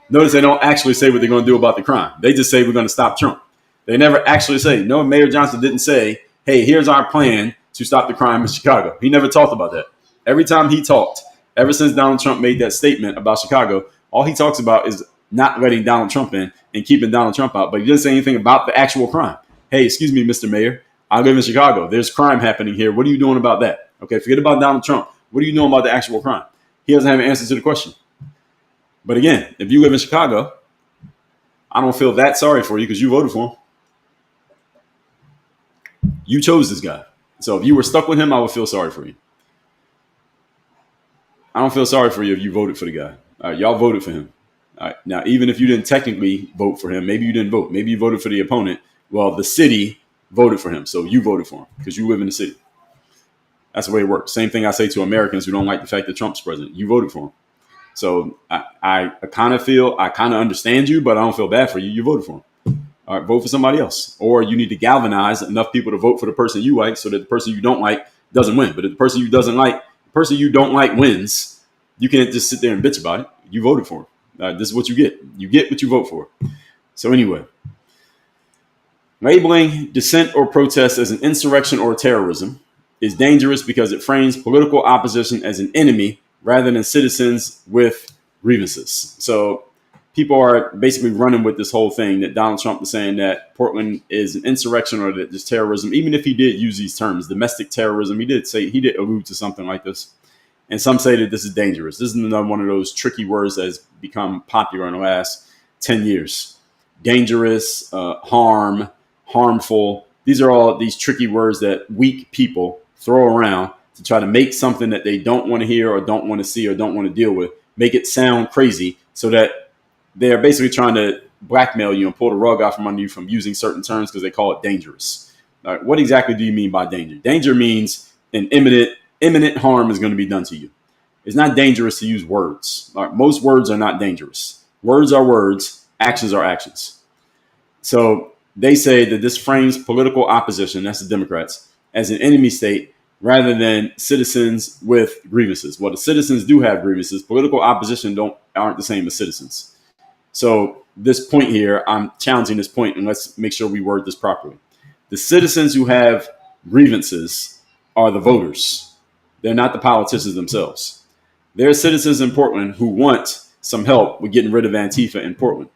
Notice they don't actually say what they're going to do about the crime. They just say we're going to stop Trump. They never actually say, no, Mayor Johnson didn't say, hey, here's our plan to stop the crime in Chicago. He never talked about that. Every time he talked, ever since Donald Trump made that statement about Chicago, all he talks about is not letting Donald Trump in and keeping Donald Trump out. But he doesn't say anything about the actual crime. Hey, excuse me, Mr. Mayor, I live in Chicago. There's crime happening here. What are you doing about that? Okay, forget about Donald Trump. What are you doing about the actual crime? He doesn't have an answer to the question. But again, if you live in Chicago, I don't feel that sorry for you because you voted for him. You chose this guy. So if you were stuck with him, I would feel sorry for you. I don't feel sorry for you if you voted for the guy. All right, y'all voted for him. All right, now, even if you didn't technically vote for him, maybe you didn't vote. Maybe you voted for the opponent. Well, the city voted for him, so you voted for him because you live in the city. That's the way it works. Same thing I say to Americans who don't like the fact that Trump's president. You voted for him. So I kind of understand you, but I don't feel bad for you. You voted for him. All right, vote for somebody else. Or you need to galvanize enough people to vote for the person you like so that the person you don't like doesn't win. But if the person you don't like wins, you can't just sit there and bitch about it. You voted for him. This is what you get. You get what you vote for. So anyway, labeling dissent or protest as an insurrection or terrorism is dangerous because it frames political opposition as an enemy rather than citizens with grievances. So people are basically running with this whole thing that Donald Trump is saying that Portland is an insurrection or that it's terrorism. Even if he did use these terms, domestic terrorism, he did allude to something like this. And some say that this is dangerous. This is another one of those tricky words that has become popular in the last 10 years. Dangerous, harmful. These are all these tricky words that weak people throw around to try to make something that they don't want to hear or don't want to see or don't want to deal with, make it sound crazy so that they're basically trying to blackmail you and pull the rug out from under you from using certain terms because they call it dangerous. All right, what exactly do you mean by danger? Danger means an imminent imminent harm is going to be done to you. It's not dangerous to use words. Most words are not dangerous. Words are words. Actions are actions. So they say that this frames political opposition, that's the Democrats, as an enemy state rather than citizens with grievances. Well, the citizens do have grievances. Political opposition aren't the same as citizens. So this point here, I'm challenging this point, and let's make sure we word this properly. The citizens who have grievances are the voters. They're not the politicians themselves. There are citizens in Portland who want some help with getting rid of Antifa in Portland.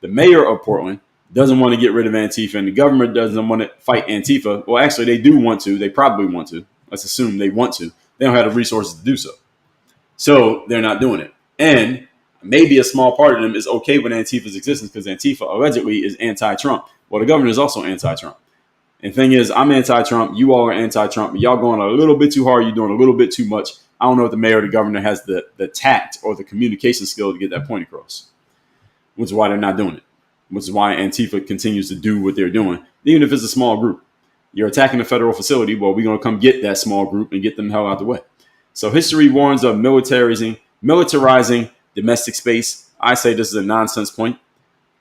The mayor of Portland doesn't want to get rid of Antifa, and the government doesn't want to fight Antifa. Well, actually, they do want to. They probably want to. Let's assume they want to. They don't have the resources to do so. So they're not doing it. And maybe a small part of them is okay with Antifa's existence because Antifa allegedly is anti-Trump. Well, the governor is also anti-Trump. And the thing is, I'm anti-Trump. You all are anti-Trump. Y'all going a little bit too hard. You're doing a little bit too much. I don't know if the mayor or the governor has the tact or the communication skill to get that point across, which is why they're not doing it, which is why Antifa continues to do what they're doing, even if it's a small group. You're attacking a federal facility. Well, we're going to come get that small group and get them the hell out the way. So history warns of militarizing domestic space. I say this is a nonsense point.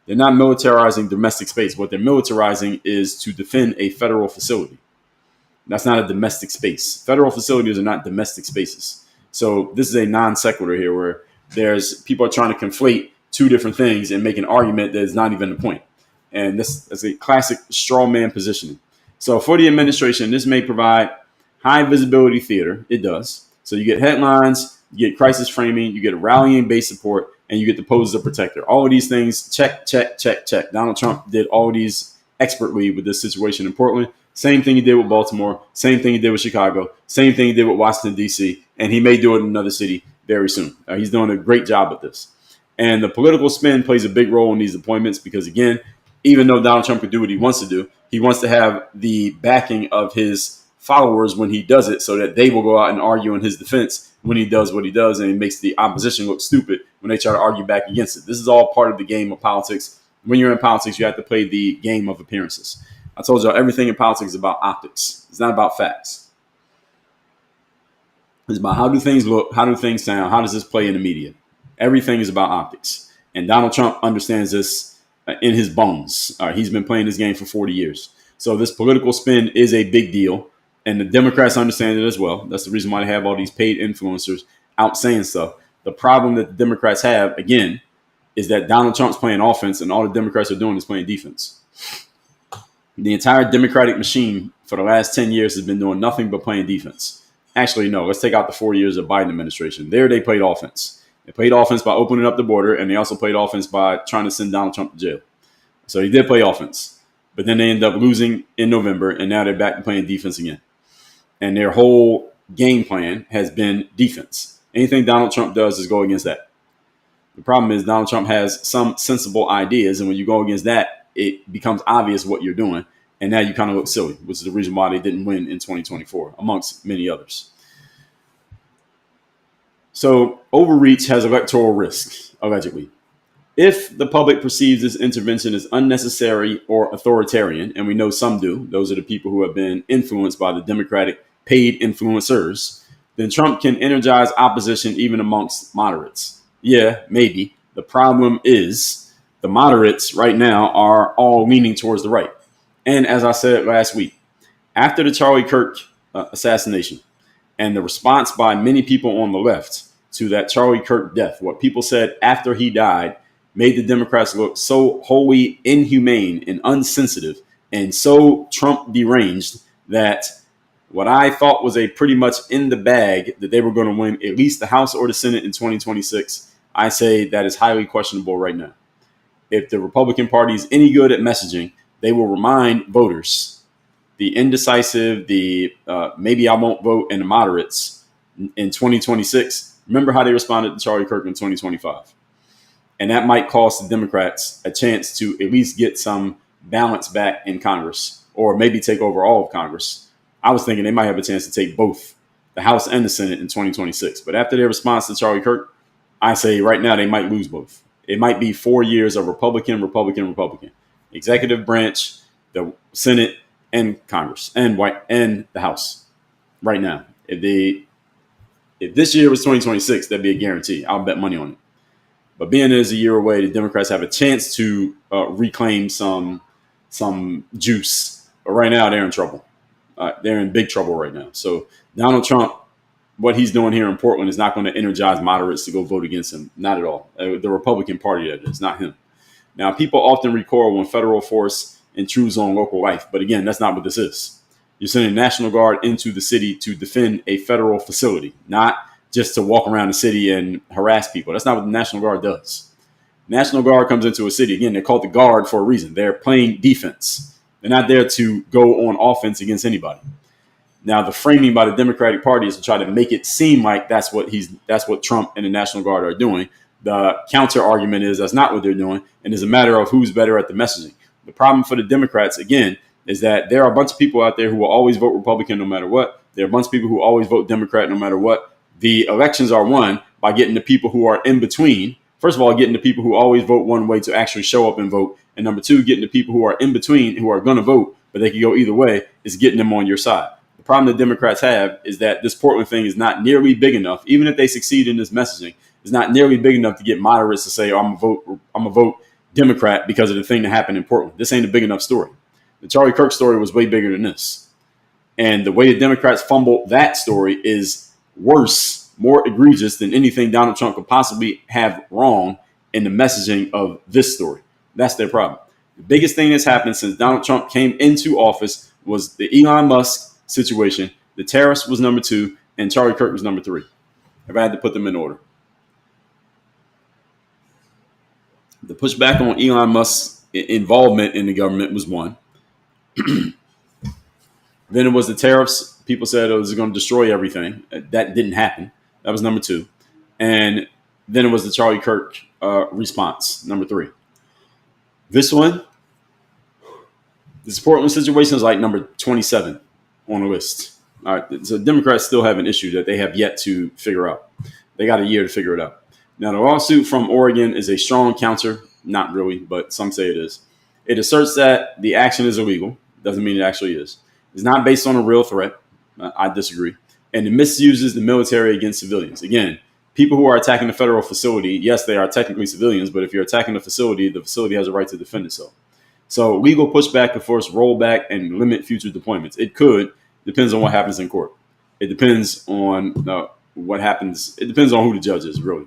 They're not militarizing domestic space. What they're militarizing is to defend a federal facility. That's not a domestic space. Federal facilities are not domestic spaces. So this is a non sequitur here where there's people are trying to conflate two different things and make an argument that is not even the point. And this is a classic straw man positioning. So for the administration, this may provide high visibility theater. It does. So you get headlines, you get crisis framing, you get rallying base support, and you get the pose of protector. All of these things, check, check, check, check. Donald Trump did all of these expertly with this situation in Portland. Same thing he did with Baltimore. Same thing he did with Chicago. Same thing he did with Washington, D.C. And he may do it in another city very soon. He's doing a great job at this. And the political spin plays a big role in these appointments because, again, even though Donald Trump could do what he wants to do, he wants to have the backing of his followers when he does it so that they will go out and argue in his defense when he does what he does, and it makes the opposition look stupid when they try to argue back against it. This is all part of the game of politics. When you're in politics, you have to play the game of appearances. I told y'all everything in politics is about optics. It's not about facts. It's about how do things look, how do things sound, how does this play in the media. Everything is about optics. And Donald Trump understands this in his bones. He's been playing this game for 40 years. So this political spin is a big deal. And the Democrats understand it as well. That's the reason why they have all these paid influencers out saying stuff. The problem that the Democrats have, again, is that Donald Trump's playing offense and all the Democrats are doing is playing defense. The entire Democratic machine for the last 10 years has been doing nothing but playing defense. Actually, no, let's take out the 4 years of Biden administration. There they played offense. They played offense by opening up the border, and they also played offense by trying to send Donald Trump to jail. So he did play offense. But then they ended up losing in November, and now they're back to playing defense again. And their whole game plan has been defense. Anything Donald Trump does is go against that. The problem is Donald Trump has some sensible ideas, and when you go against that, it becomes obvious what you're doing, and now you kind of look silly, which is the reason why they didn't win in 2024, amongst many others. So overreach has electoral risk, allegedly. If the public perceives this intervention as unnecessary or authoritarian, and we know some do, those are the people who have been influenced by the Democratic paid influencers, then Trump can energize opposition even amongst moderates. Yeah, maybe. The problem is the moderates right now are all leaning towards the right. And as I said last week, after the Charlie Kirk assassination and the response by many people on the left to that Charlie Kirk death, what people said after he died made the Democrats look so wholly inhumane and unsensitive and so Trump deranged that what I thought was a pretty much in the bag that they were going to win at least the House or the Senate in 2026, I say that is highly questionable right now. If the Republican Party is any good at messaging, they will remind voters, the indecisive, the maybe I won't vote, and the moderates in 2026. Remember how they responded to Charlie Kirk in 2025. And that might cost the Democrats a chance to at least get some balance back in Congress, or maybe take over all of Congress. I was thinking they might have a chance to take both the House and the Senate in 2026. But after their response to Charlie Kirk, I say right now they might lose both. It might be 4 years of Republican. Executive branch, the Senate, and Congress, and the House right now. If this year was 2026, that'd be a guarantee. I'll bet money on it. But being it is a year away, the Democrats have a chance to reclaim some juice. But right now, they're in trouble. They're in big trouble right now. So Donald Trump, what he's doing here in Portland is not going to energize moderates to go vote against him. Not at all. The Republican Party, that is, not him. Now, people often recoil when federal force intrudes on local life. But again, that's not what this is. You're sending National Guard into the city to defend a federal facility, not just to walk around the city and harass people. That's not what the National Guard does. National Guard comes into a city. Again, they're called the Guard for a reason. They're playing defense. They're not there to go on offense against anybody. Now, the framing by the Democratic Party is to try to make it seem like that's what Trump and the National Guard are doing. The counter argument is that's not what they're doing, and it's a matter of who's better at the messaging. The problem for the Democrats, again, is that there are a bunch of people out there who will always vote Republican no matter what. There are a bunch of people who always vote Democrat no matter what. The elections are won by getting the people who are in between. First of all, getting the people who always vote one way to actually show up and vote. And number two, getting the people who are in between, who are going to vote, but they can go either way, is getting them on your side. The problem the Democrats have is that this Portland thing is not nearly big enough, even if they succeed in this messaging, it's not nearly big enough to get moderates to say, oh, I'm gonna vote Democrat because of the thing that happened in Portland. This ain't a big enough story. The Charlie Kirk story was way bigger than this. And the way the Democrats fumbled that story is worse, more egregious than anything Donald Trump could possibly have wrong in the messaging of this story. That's their problem. The biggest thing that's happened since Donald Trump came into office was the Elon Musk situation. The tariffs was number 2, and Charlie Kirk was number 3. If I had to put them in order. The pushback on Elon Musk's involvement in the government was 1. Then it was the tariffs. People said it was going to destroy everything. That didn't happen. That was number 2. And then it was the Charlie Kirk response, number 3. This one, this Portland situation is like number 27 on the list. All right, so Democrats still have an issue that they have yet to figure out. They got a year to figure it out. Now, the lawsuit from Oregon is a strong counter. Not really, but some say it is. It asserts that the action is illegal. Doesn't mean it actually is. It's not based on a real threat. I disagree. And it misuses the military against civilians. Again, people who are attacking the federal facility, yes, they are technically civilians, but if you're attacking the facility has a right to defend itself. So legal pushback could force rollback and limit future deployments. It could. Depends on what happens in court. It depends on what happens. It depends on who the judge is, really.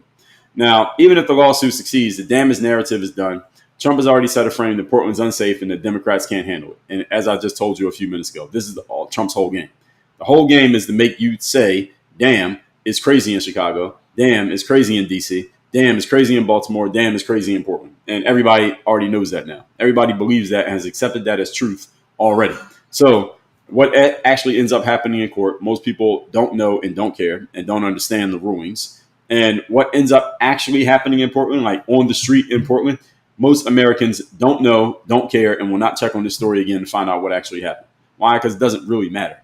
Now, even if the lawsuit succeeds, the damage narrative is done. Trump has already set a frame that Portland's unsafe and the Democrats can't handle it. And as I just told you a few minutes ago, this is Trump's whole game. The whole game is to make you say, damn, it's crazy in Chicago. Damn, it's crazy in D.C. Damn, it's crazy in Baltimore. Damn, it's crazy in Portland. And everybody already knows that now. Everybody believes that and has accepted that as truth already. So what actually ends up happening in court, most people don't know and don't care and don't understand the rulings. And what ends up actually happening in Portland, like on the street in Portland, most Americans don't know, don't care, and will not check on this story again to find out what actually happened. Why? Because it doesn't really matter.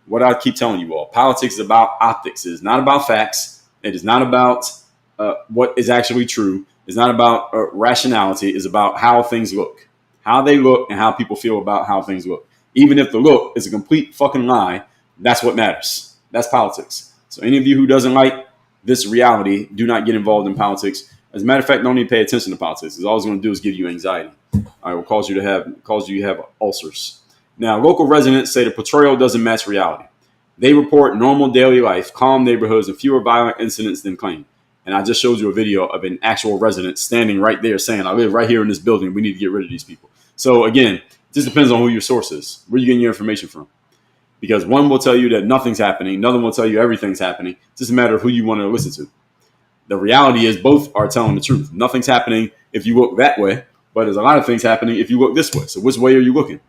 What I keep telling you all, politics is about optics. It is not about facts. It is not about what is actually true. It's not about rationality. It's about how things look, how they look, and how people feel about how things look. Even if the look is a complete fucking lie, that's what matters. That's politics. So any of you who doesn't like this reality, do not get involved in politics. As a matter of fact, don't even pay attention to politics. It's all it's going to do is give you anxiety. It will cause you to have ulcers. Now, local residents say the portrayal doesn't match reality. They report normal daily life, calm neighborhoods, and fewer violent incidents than claimed. And I just showed you a video of an actual resident standing right there saying, I live right here in this building. We need to get rid of these people. So again, it just depends on who your source is. Where are you getting your information from? Because one will tell you that nothing's happening. Another will tell you everything's happening. It's just a matter of who you want to listen to. The reality is both are telling the truth. Nothing's happening if you look that way, but there's a lot of things happening if you look this way. So which way are you looking?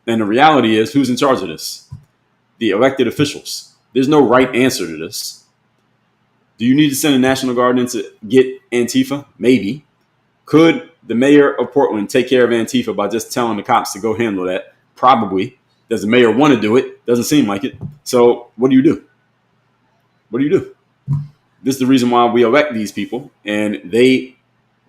And the reality is, who's in charge of this? The elected officials. There's no right answer to this. Do you need to send a National Guard in to get Antifa? Maybe. Could the mayor of Portland take care of Antifa by just telling the cops to go handle that? Probably. Does the mayor want to do it? Doesn't seem like it. So what do you do? What do you do? This is the reason why we elect these people, and they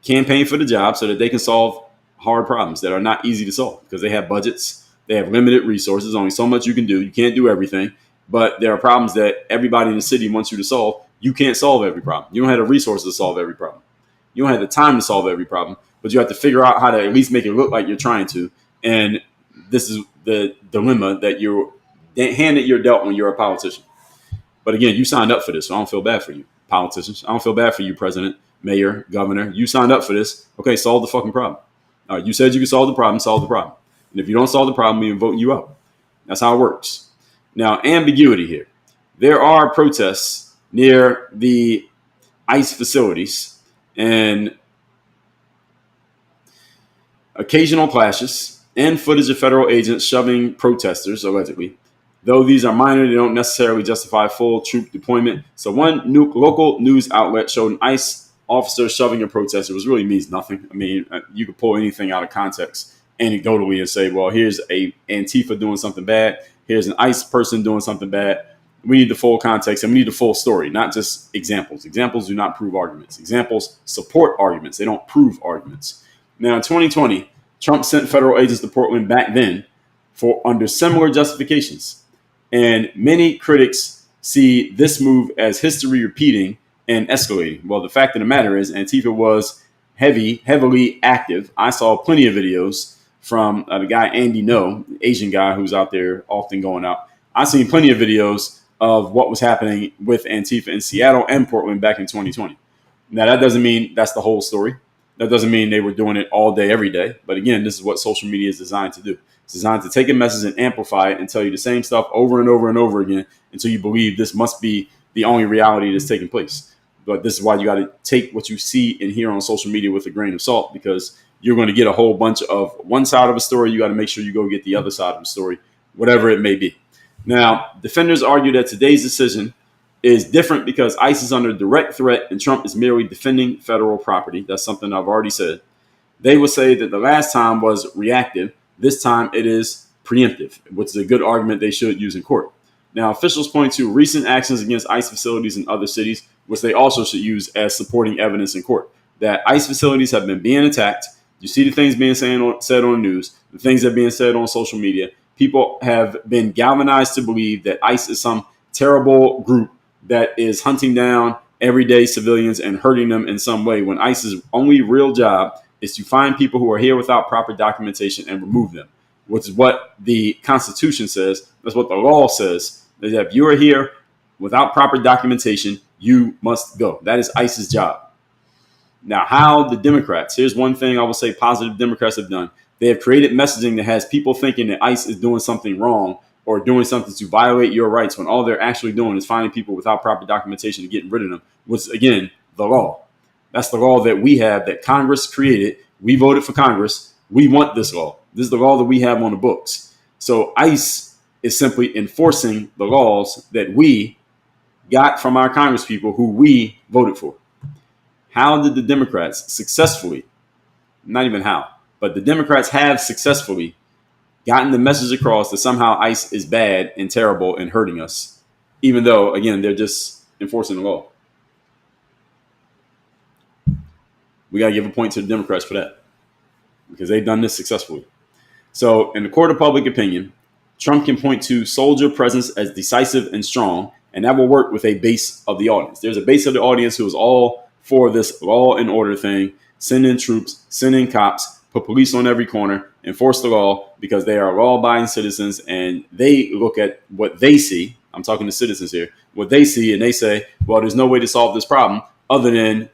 campaign for the job so that they can solve hard problems that are not easy to solve because they have budgets. They have limited resources, only so much you can do. You can't do everything. but there are problems that everybody in the city wants you to solve. You can't solve every problem. You don't have the resources to solve every problem. You don't have the time to solve every problem, but you have to figure out how to at least make it look like you're trying to. And this is the dilemma that you're handed you're dealt when you're a politician. But again, you signed up for this, so I don't feel bad for you, politicians. I don't feel bad for you, president, mayor, governor. You signed up for this. Okay, solve the fucking problem. All right, you said you could solve the problem, solve the problem. And if you don't solve the problem, we vote you out. That's how it works. Now, ambiguity here. There are protests near the ICE facilities and occasional clashes and footage of federal agents shoving protesters, allegedly. Though these are minor, they don't necessarily justify full troop deployment. So one local news outlet showed an ICE officer shoving a protester. It really means nothing. I mean, you could pull anything out of context anecdotally and say, well, here's a Antifa doing something bad. Here's an ICE person doing something bad. We need the full context and we need the full story, not just examples. Examples do not prove arguments. Examples support arguments. They don't prove arguments. Now, in 2020, Trump sent federal agents to Portland back then for under similar justifications. And many critics see this move as history repeating and escalating. Well, the fact of the matter is Antifa was heavily active. I saw plenty of videos from the guy Andy No, Asian guy who's out there often going out. I've seen plenty of videos of what was happening with Antifa in Seattle and Portland back in 2020. Now, that doesn't mean that's the whole story. That doesn't mean they were doing it all day, every day. But again, this is what social media is designed to do. It's designed to take a message and amplify it and tell you the same stuff over and over and over again until you believe this must be the only reality that's taking place. But this is why you got to take what you see and hear on social media with a grain of salt, because you're going to get a whole bunch of one side of a story. You got to make sure you go get the other side of the story, whatever it may be. Now, defenders argue that today's decision is different because ICE is under direct threat and Trump is merely defending federal property. That's something I've already said. They will say that the last time was reactive. This time it is preemptive, which is a good argument they should use in court. Now, officials point to recent actions against ICE facilities in other cities, which they also should use as supporting evidence in court, that ICE facilities have been being attacked. You see the things being said on the news, the things that are being said on social media. People have been galvanized to believe that ICE is some terrible group that is hunting down everyday civilians and hurting them in some way, when ICE's only real job is to find people who are here without proper documentation and remove them, which is what the Constitution says. That's what the law says, that if you are here without proper documentation, you must go. That is ICE's job. Now, how the Democrats, here's one thing I will say positive Democrats have done. They have created messaging that has people thinking that ICE is doing something wrong or doing something to violate your rights, when all they're actually doing is finding people without proper documentation and getting rid of them, which is, again, the law. That's the law that we have, that Congress created. We voted for Congress. We want this law. This is the law that we have on the books. So ICE is simply enforcing the laws that we got from our Congress people who we voted for. How did the Democrats successfully, not even how, but the Democrats have successfully gotten the message across that somehow ICE is bad and terrible and hurting us, even though, again, they're just enforcing the law? We got to give a point to the Democrats for that, because they've done this successfully. So in the court of public opinion, Trump can point to soldier presence as decisive and strong, and that will work with a base of the audience. There's a base of the audience who is all for this law and order thing, send in troops, send in cops, put police on every corner, enforce the law, because they are law-abiding citizens and they look at what they see. I'm talking to citizens here, what they see, and they say, well, there's no way to solve this problem other than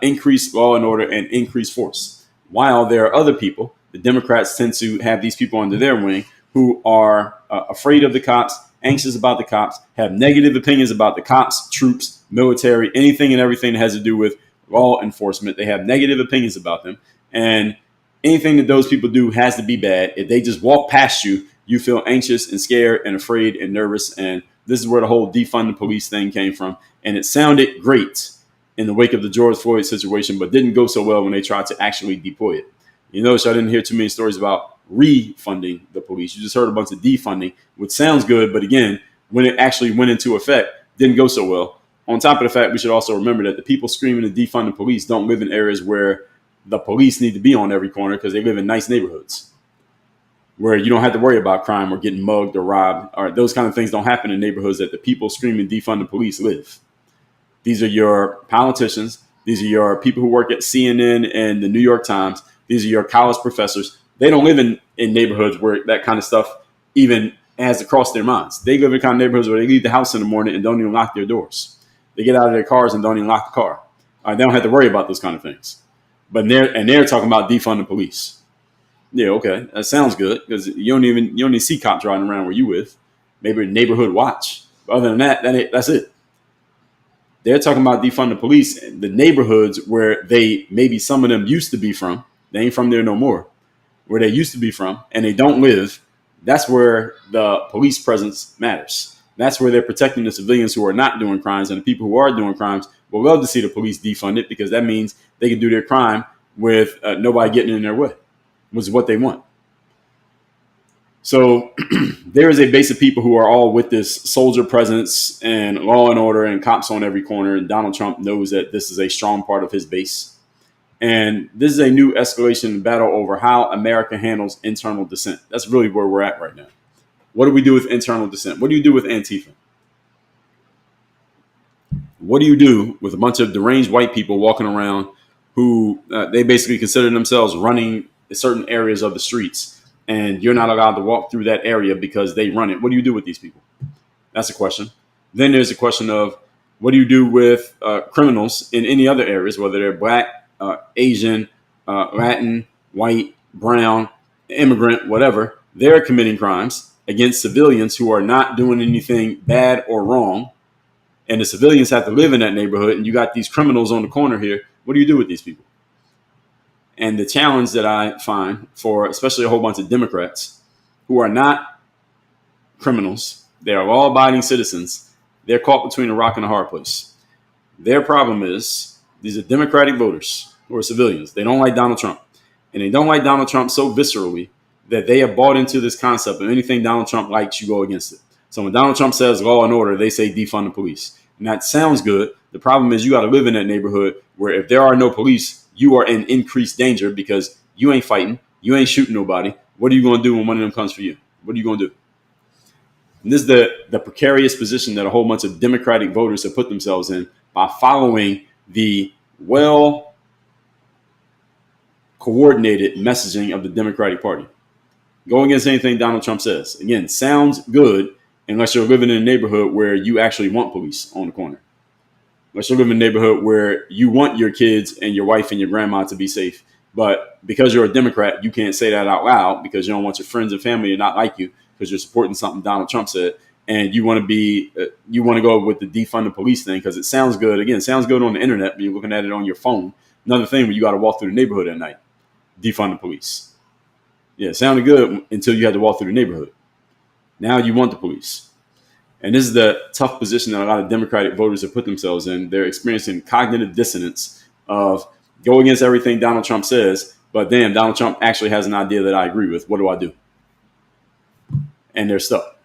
increase law and order and increase force. While there are other people, the Democrats tend to have these people under their wing who are afraid of the cops, anxious about the cops, have negative opinions about the cops, troops, military, anything and everything that has to do with law enforcement. They have negative opinions about them. And anything that those people do has to be bad. If they just walk past you, you feel anxious and scared and afraid and nervous. And this is where the whole defund the police thing came from. And it sounded great in the wake of the George Floyd situation, but didn't go so well when they tried to actually deploy it. You notice I didn't hear too many stories about refunding the police. You just heard a bunch of defunding, which sounds good, but again, when it actually went into effect, didn't go so well. On top of the fact, we should also remember that the people screaming to defund the police don't live in areas where the police need to be on every corner, because they live in nice neighborhoods. where you don't have to worry about crime or getting mugged or robbed, or those kind of things don't happen in neighborhoods that the people screaming defund the police live. These are your politicians. These are your people who work at CNN and the New York Times. These are your college professors. They don't live in neighborhoods where that kind of stuff even has to cross their minds. They live in kind of neighborhoods where they leave the house in the morning and don't even lock their doors. They get out of their cars and don't even lock the car. They don't have to worry about those kind of things. But they're talking about defund the police. Yeah, okay, that sounds good because you don't even see cops driving around where you live. Maybe a neighborhood watch. But other than that, that's it. They're talking about defund the police, the neighborhoods where maybe some of them used to be from. They ain't from there no more. Where they used to be from, and they don't live. That's where the police presence matters. That's where they're protecting the civilians who are not doing crimes, and the people who are doing crimes will love to see the police defunded because that means they can do their crime with nobody getting in their way, which is what they want. So there is a base of people who are all with this soldier presence and law and order and cops on every corner. And Donald Trump knows that this is a strong part of his base. And this is a new escalation battle over how America handles internal dissent. That's really where we're at right now. What do we do with internal dissent? What do you do with Antifa? What do you do with a bunch of deranged white people walking around who they basically consider themselves running certain areas of the streets? And you're not allowed to walk through that area because they run it. What do you do with these people? That's a question. Then there's a question of what do you do with criminals in any other areas, whether they're black, Asian, Latin, white, brown, immigrant, whatever. They're committing crimes against civilians who are not doing anything bad or wrong. And the civilians have to live in that neighborhood. And you got these criminals on the corner here. What do you do with these people? And the challenge that I find for especially a whole bunch of Democrats who are not criminals, they are law-abiding citizens, they're caught between a rock and a hard place. Their problem is these are Democratic voters who are civilians. They don't like Donald Trump. And they don't like Donald Trump so viscerally that they have bought into this concept of anything Donald Trump likes, you go against it. So when Donald Trump says law and order, they say defund the police. And that sounds good. The problem is you got to live in that neighborhood where if there are no police, you are in increased danger because you ain't fighting. You ain't shooting nobody. What are you going to do when one of them comes for you? What are you going to do? And this is the precarious position that a whole bunch of Democratic voters have put themselves in by following the well-coordinated messaging of the Democratic Party. Go against anything Donald Trump says. Again, sounds good unless you're living in a neighborhood where you actually want police on the corner. Unless you live in a neighborhood where you want your kids and your wife and your grandma to be safe. But because you're a Democrat, you can't say that out loud because you don't want your friends and family to not like you because you're supporting something Donald Trump said. And you want to go with the defund the police thing because it sounds good. Again, it sounds good on the internet, but you're looking at it on your phone. Another thing where you got to walk through the neighborhood at night. Defund the police. Yeah, it sounded good until you had to walk through the neighborhood. Now you want the police. And this is the tough position that a lot of Democratic voters have put themselves in. They're experiencing cognitive dissonance of go against everything Donald Trump says, but damn, Donald Trump actually has an idea that I agree with. What do I do? And they're stuck.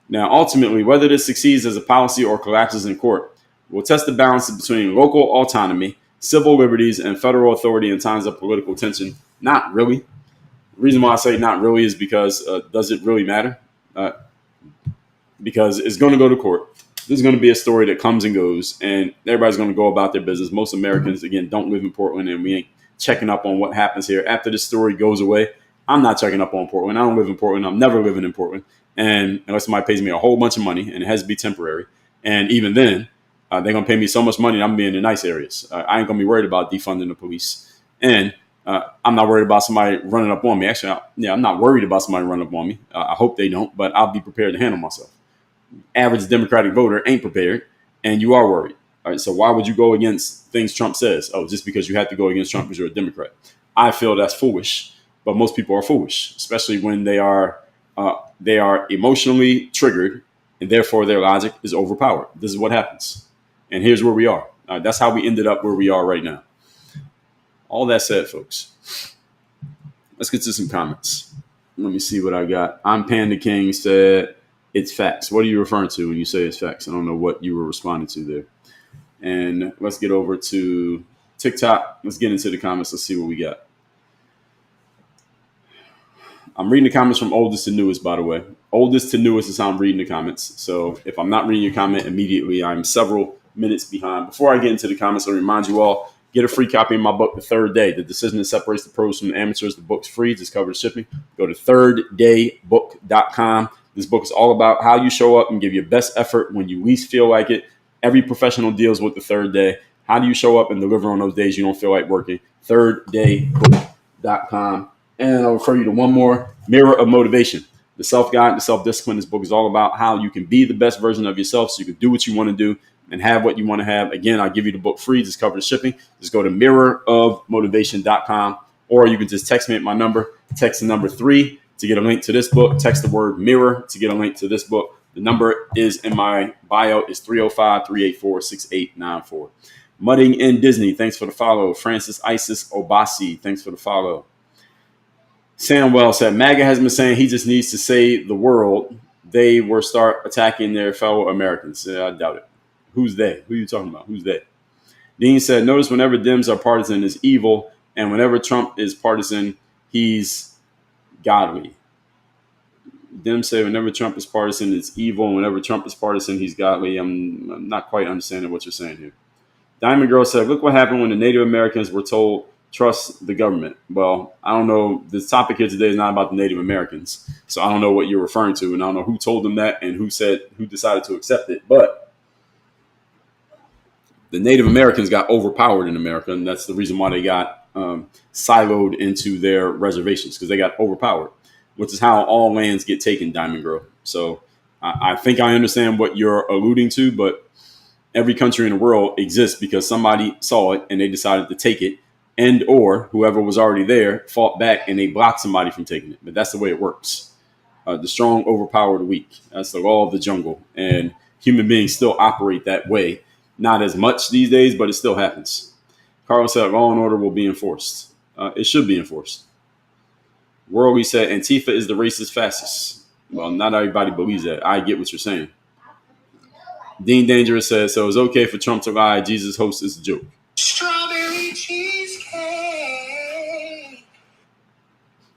Now, ultimately, whether this succeeds as a policy or collapses in court, will test the balance between local autonomy, civil liberties, and federal authority in times of political tension. Not really. The reason why I say not really is because does it really matter? Because it's going to go to court. This is going to be a story that comes and goes, and everybody's going to go about their business. Most Americans, again, don't live in Portland, and we ain't checking up on what happens here. After this story goes away, I'm not checking up on Portland. I don't live in Portland. I'm never living in Portland. And unless somebody pays me a whole bunch of money, and it has to be temporary. And even then, they're going to pay me so much money, I'm going to be in the nice areas. I ain't going to be worried about defunding the police. And I'm not worried about somebody running up on me. Actually, I'm not worried about somebody running up on me. I hope they don't, but I'll be prepared to handle myself. Average Democratic voter ain't prepared, and you are worried. All right, so why would you go against things Trump says? Oh, just because you have to go against Trump because you're a Democrat. I feel that's foolish, but most people are foolish, especially when they are emotionally triggered, and therefore their logic is overpowered. This is what happens, and here's where we are. That's how we ended up where we are right now. All that said, folks, let's get to some comments. Let me see what I got. I'm Panda King said, it's facts. What are you referring to when you say it's facts? I don't know what you were responding to there. And let's get over to TikTok. Let's get into the comments. Let's see what we got. I'm reading the comments from oldest to newest, by the way. Oldest to newest is how I'm reading the comments. So if I'm not reading your comment immediately, I'm several minutes behind. Before I get into the comments, I'll remind you all, get a free copy of my book, The Third Day, The Decision That Separates the Pros from the Amateurs. The book's free. Just covers shipping. Go to thirddaybook.com. This book is all about how you show up and give your best effort when you least feel like it. Every professional deals with the third day. How do you show up and deliver on those days you don't feel like working? Thirddaybook.com. And I'll refer you to one more, Mirror of Motivation. The self-guide, the self-discipline. This book is all about how you can be the best version of yourself so you can do what you want to do and have what you want to have. Again, I'll give you the book free. Just cover the shipping. Just go to mirrorofmotivation.com, or you can just text me at my number. Text the number 3 to get a link to this book. Text the word mirror to get a link to this book. The number is in my bio. It's 305-384-6894. Mudding in Disney, thanks for the follow. Francis Isis Obasi, thanks for the follow. Samwell said, MAGA has been saying he just needs to save the world. They will start attacking their fellow Americans. I doubt it. Who's they? Who are you talking about? Who's they? Dean said, notice whenever Dems are partisan is evil, and whenever Trump is partisan, he's godly. Dems say whenever Trump is partisan, it's evil, and whenever Trump is partisan, he's godly. I'm not quite understanding what you're saying here. Diamond Girl said, look what happened when the Native Americans were told trust the government. Well, I don't know. This topic here today is not about the Native Americans. So I don't know what you're referring to. And I don't know who told them that and who decided to accept it. But the Native Americans got overpowered in America. And that's the reason why they got siloed into their reservations, because they got overpowered, which is how all lands get taken, Diamond Girl. So I think I understand what you're alluding to, but every country in the world exists because somebody saw it and they decided to take it. And or whoever was already there fought back and they blocked somebody from taking it. But that's the way it works. The strong overpower the weak. That's the law of the jungle. And human beings still operate that way. Not as much these days, but it still happens. Carlos said law and order will be enforced. It should be enforced. Worldly said Antifa is the racist fascist. Well, not everybody believes that. I get what you're saying. Dean Dangerous says, so it's okay for Trump to lie. Jesus' host is a joke. Strawberry cheesecake.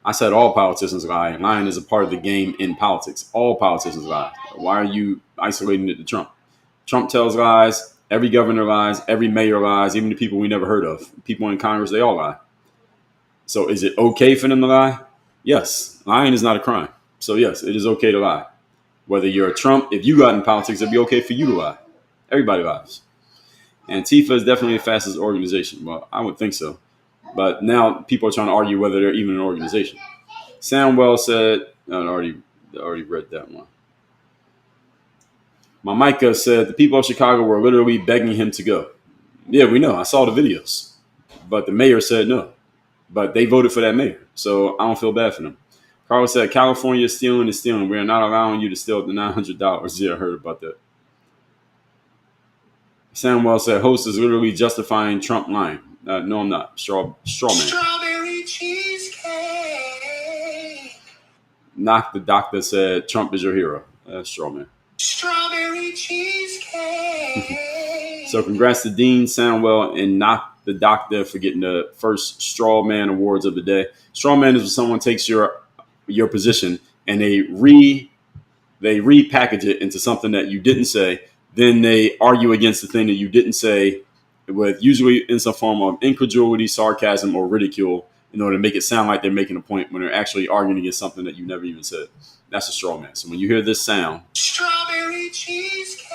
I said all politicians lie. Lying is a part of the game in politics. All politicians lie. Why are you isolating it to Trump? Trump tells lies. Every governor lies. Every mayor lies. Even the people we never heard of. People in Congress, they all lie. So is it okay for them to lie? Yes. Lying is not a crime. So yes, it is okay to lie. Whether you're a Trump, if you got in politics, it'd be okay for you to lie. Everybody lies. Antifa is definitely the fastest organization. Well, I would think so. But now people are trying to argue whether they're even an organization. Samwell said, no, I already read that one. Micah said the people of Chicago were literally begging him to go. Yeah, we know. I saw the videos. But the mayor said no. But they voted for that mayor. So I don't feel bad for them. Carlos said, California is stealing. We are not allowing you to steal the $900. Yeah, I heard about that. Samwell said, host is literally justifying Trump lying. No, I'm not. Straw man. Strawberry cheesecake. Knock the doctor said, Trump is your hero. Straw man. Strawberry cheesecake. So congrats to Dean, Samwell, and Knock the Doctor for getting the first Straw Man awards of the day. Straw Man is when someone takes your position and they repackage it into something that you didn't say. Then they argue against the thing that you didn't say with usually in some form of incredulity, sarcasm, or ridicule in order to make it sound like they're making a point when they're actually arguing against something that you never even said. That's a straw man. So when you hear this sound, strawberry cheesecake,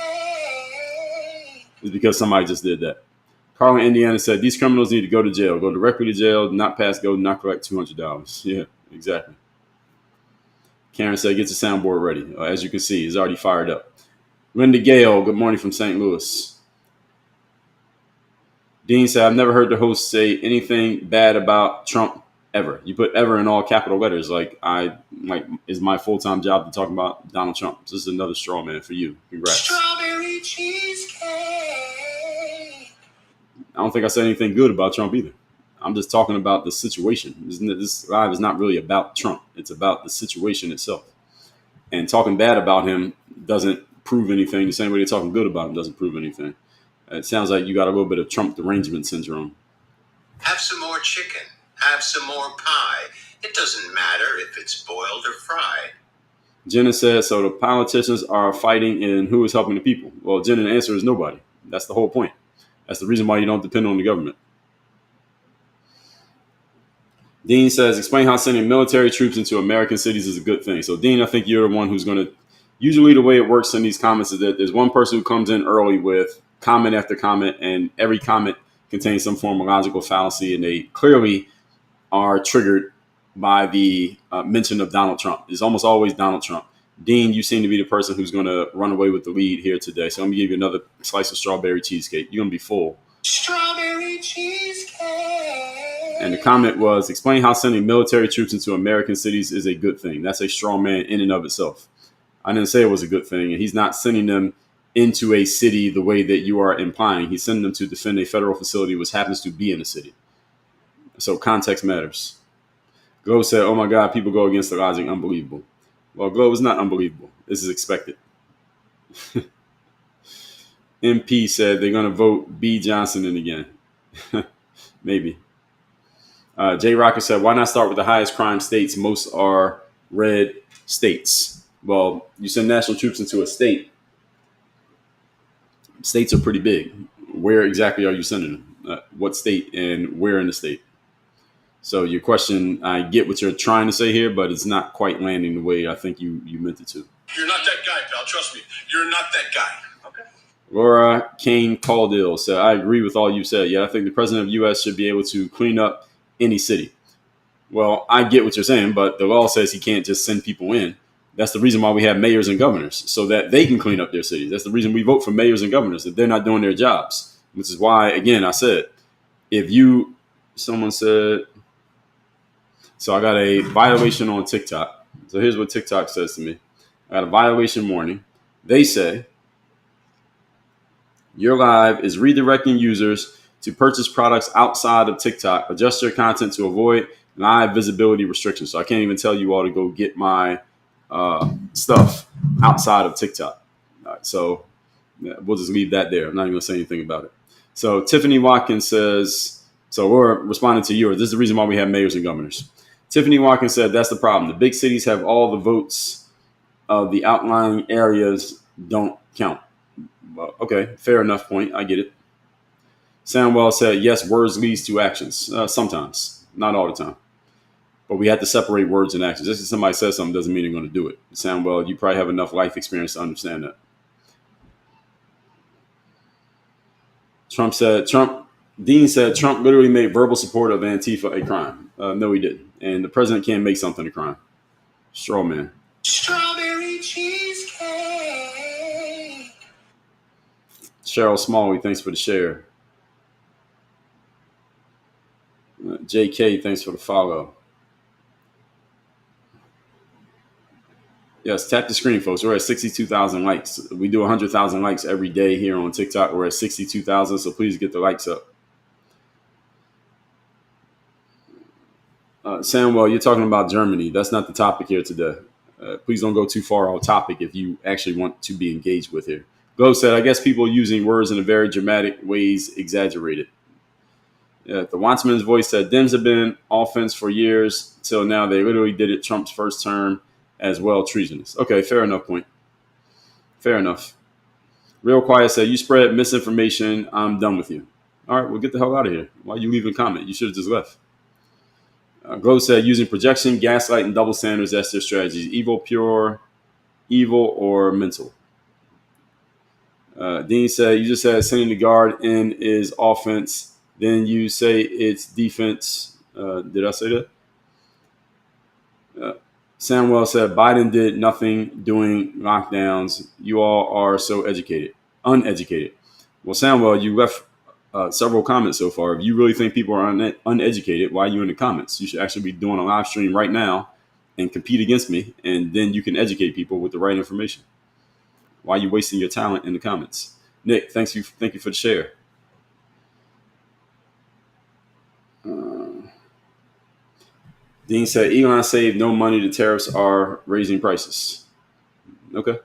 it's because somebody just did that. Carl in Indiana said, these criminals need to go to jail. Go directly to jail, not pass go, not collect $200. Yeah, exactly. Karen said, get the soundboard ready. As you can see, it's already fired up. Linda Gale, good morning from St. Louis. Dean said, I've never heard the host say anything bad about Trump ever. You put ever in all capital letters. It's my full-time job to talk about Donald Trump. This is another straw man for you. Congrats. Strawberry cheesecake. I don't think I said anything good about Trump either. I'm just talking about the situation. This live is not really about Trump. It's about the situation itself. And talking bad about him doesn't prove anything. The same way they're talking good about him doesn't prove anything. It sounds like you got a little bit of Trump derangement syndrome. Have some more chicken. Have some more pie. It doesn't matter if it's boiled or fried. Jenna said, so the politicians are fighting and who is helping the people? Well, Jenna, the answer is nobody. That's the whole point. That's the reason why you don't depend on the government. Dean says, explain how sending military troops into American cities is a good thing. So, Dean, I think you're the one who's going to. Usually, the way it works in these comments is that there's one person who comes in early with comment after comment, and every comment contains some form of logical fallacy, and they clearly are triggered by the mention of Donald Trump. It's almost always Donald Trump. Dean, you seem to be the person who's going to run away with the lead here today. So, let me give you another slice of strawberry cheesecake. You're going to be full. Strawberry cheesecake. And the comment was, explain how sending military troops into American cities is a good thing. That's a straw man in and of itself. I didn't say it was a good thing. And he's not sending them into a city the way that you are implying. He's sending them to defend a federal facility which happens to be in a city. So context matters. Glow said, oh my God, people go against the logic. Unbelievable. Well, Glow is not unbelievable. This is expected. MP said they're going to vote B. Johnson in again. Maybe. Jay Rocker said, why not start with the highest crime states? Most are red states. Well, you send national troops into a state. States are pretty big. Where exactly are you sending them? What state and where in the state? So your question, I get what you're trying to say here, but it's not quite landing the way I think you meant it to. You're not that guy, pal. Trust me. You're not that guy. Okay. Laura Kane Caldill said, I agree with all you said. Yeah, I think the president of the U.S. should be able to clean up any city. Well, I get what you're saying, but the law says he can't just send people in. That's the reason why we have mayors and governors, so that they can clean up their cities. That's the reason we vote for mayors and governors, if they're not doing their jobs, which is why, again, I said, someone said, so I got a violation on TikTok. So here's what TikTok says to me. I got a violation warning. They say, your live is redirecting users to purchase products outside of TikTok. Adjust your content to avoid live visibility restrictions. So I can't even tell you all to go get my stuff outside of TikTok. All right, so we'll just leave that there. I'm not even going to say anything about it. So Tiffany Watkins says, so we're responding to yours. This is the reason why we have mayors and governors. Tiffany Watkins said, that's the problem. The big cities have all the votes. The outlying areas don't count. Well, okay, fair enough point. I get it. Samwell said, yes, words leads to actions. Sometimes, not all the time. But we have to separate words and actions. Just because somebody says something doesn't mean they're going to do it. Samwell, you probably have enough life experience to understand that. Dean said, Trump literally made verbal support of Antifa a crime. No, he didn't. And the president can't make something a crime. Straw man. Strawberry cheesecake. Cheryl Smalley, thanks for the share. JK, thanks for the follow. Yes, tap the screen, folks. We're at 62,000 likes. We do 100,000 likes every day here on TikTok. We're at 62,000, so please get the likes up. Samuel, you're talking about Germany. That's not the topic here today. Please don't go too far off topic if you actually want to be engaged with here. Glow said, I guess people using words in a very dramatic ways exaggerated. Yeah, the Watchman's voice said, Dems have been offense for years till now. They literally did it Trump's first term as well, treasonous. Okay, fair enough point. Fair enough. Real Quiet said, you spread misinformation. I'm done with you. All right, well, get the hell out of here. Why are you leaving a comment? You should have just left. Glow said, using projection, gaslight, and double standards, that's their strategies. Evil, pure, evil, or mental. Dean said, you just said sending the guard in is offense. Then you say it's defense. Did I say that? Samuel said, Biden did nothing doing lockdowns. You all are so uneducated. Well, Samuel, you left several comments so far. If you really think people are uneducated, why are you in the comments? You should actually be doing a live stream right now and compete against me, and then you can educate people with the right information. Why are you wasting your talent in the comments? Nick, thank you for the share. Dean said, Elon saved no money. The tariffs are raising prices. Okay.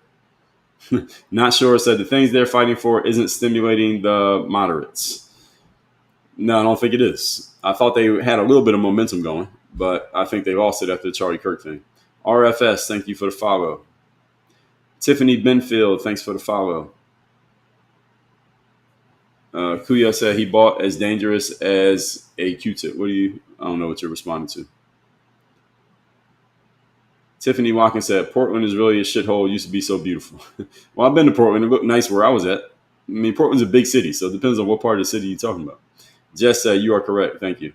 Not sure said the things they're fighting for isn't stimulating the moderates. No, I don't think it is. I thought they had a little bit of momentum going, but I think they lost it after the Charlie Kirk thing. RFS, thank you for the follow. Tiffany Benfield, thanks for the follow. Kuya said he bought as dangerous as a Q-tip. I don't know what you're responding to. Tiffany Watkins said, Portland is really a shithole. It used to be so beautiful. Well, I've been to Portland. It looked nice where I was at. I mean, Portland's a big city, so it depends on what part of the city you're talking about. Jess said, you are correct. Thank you.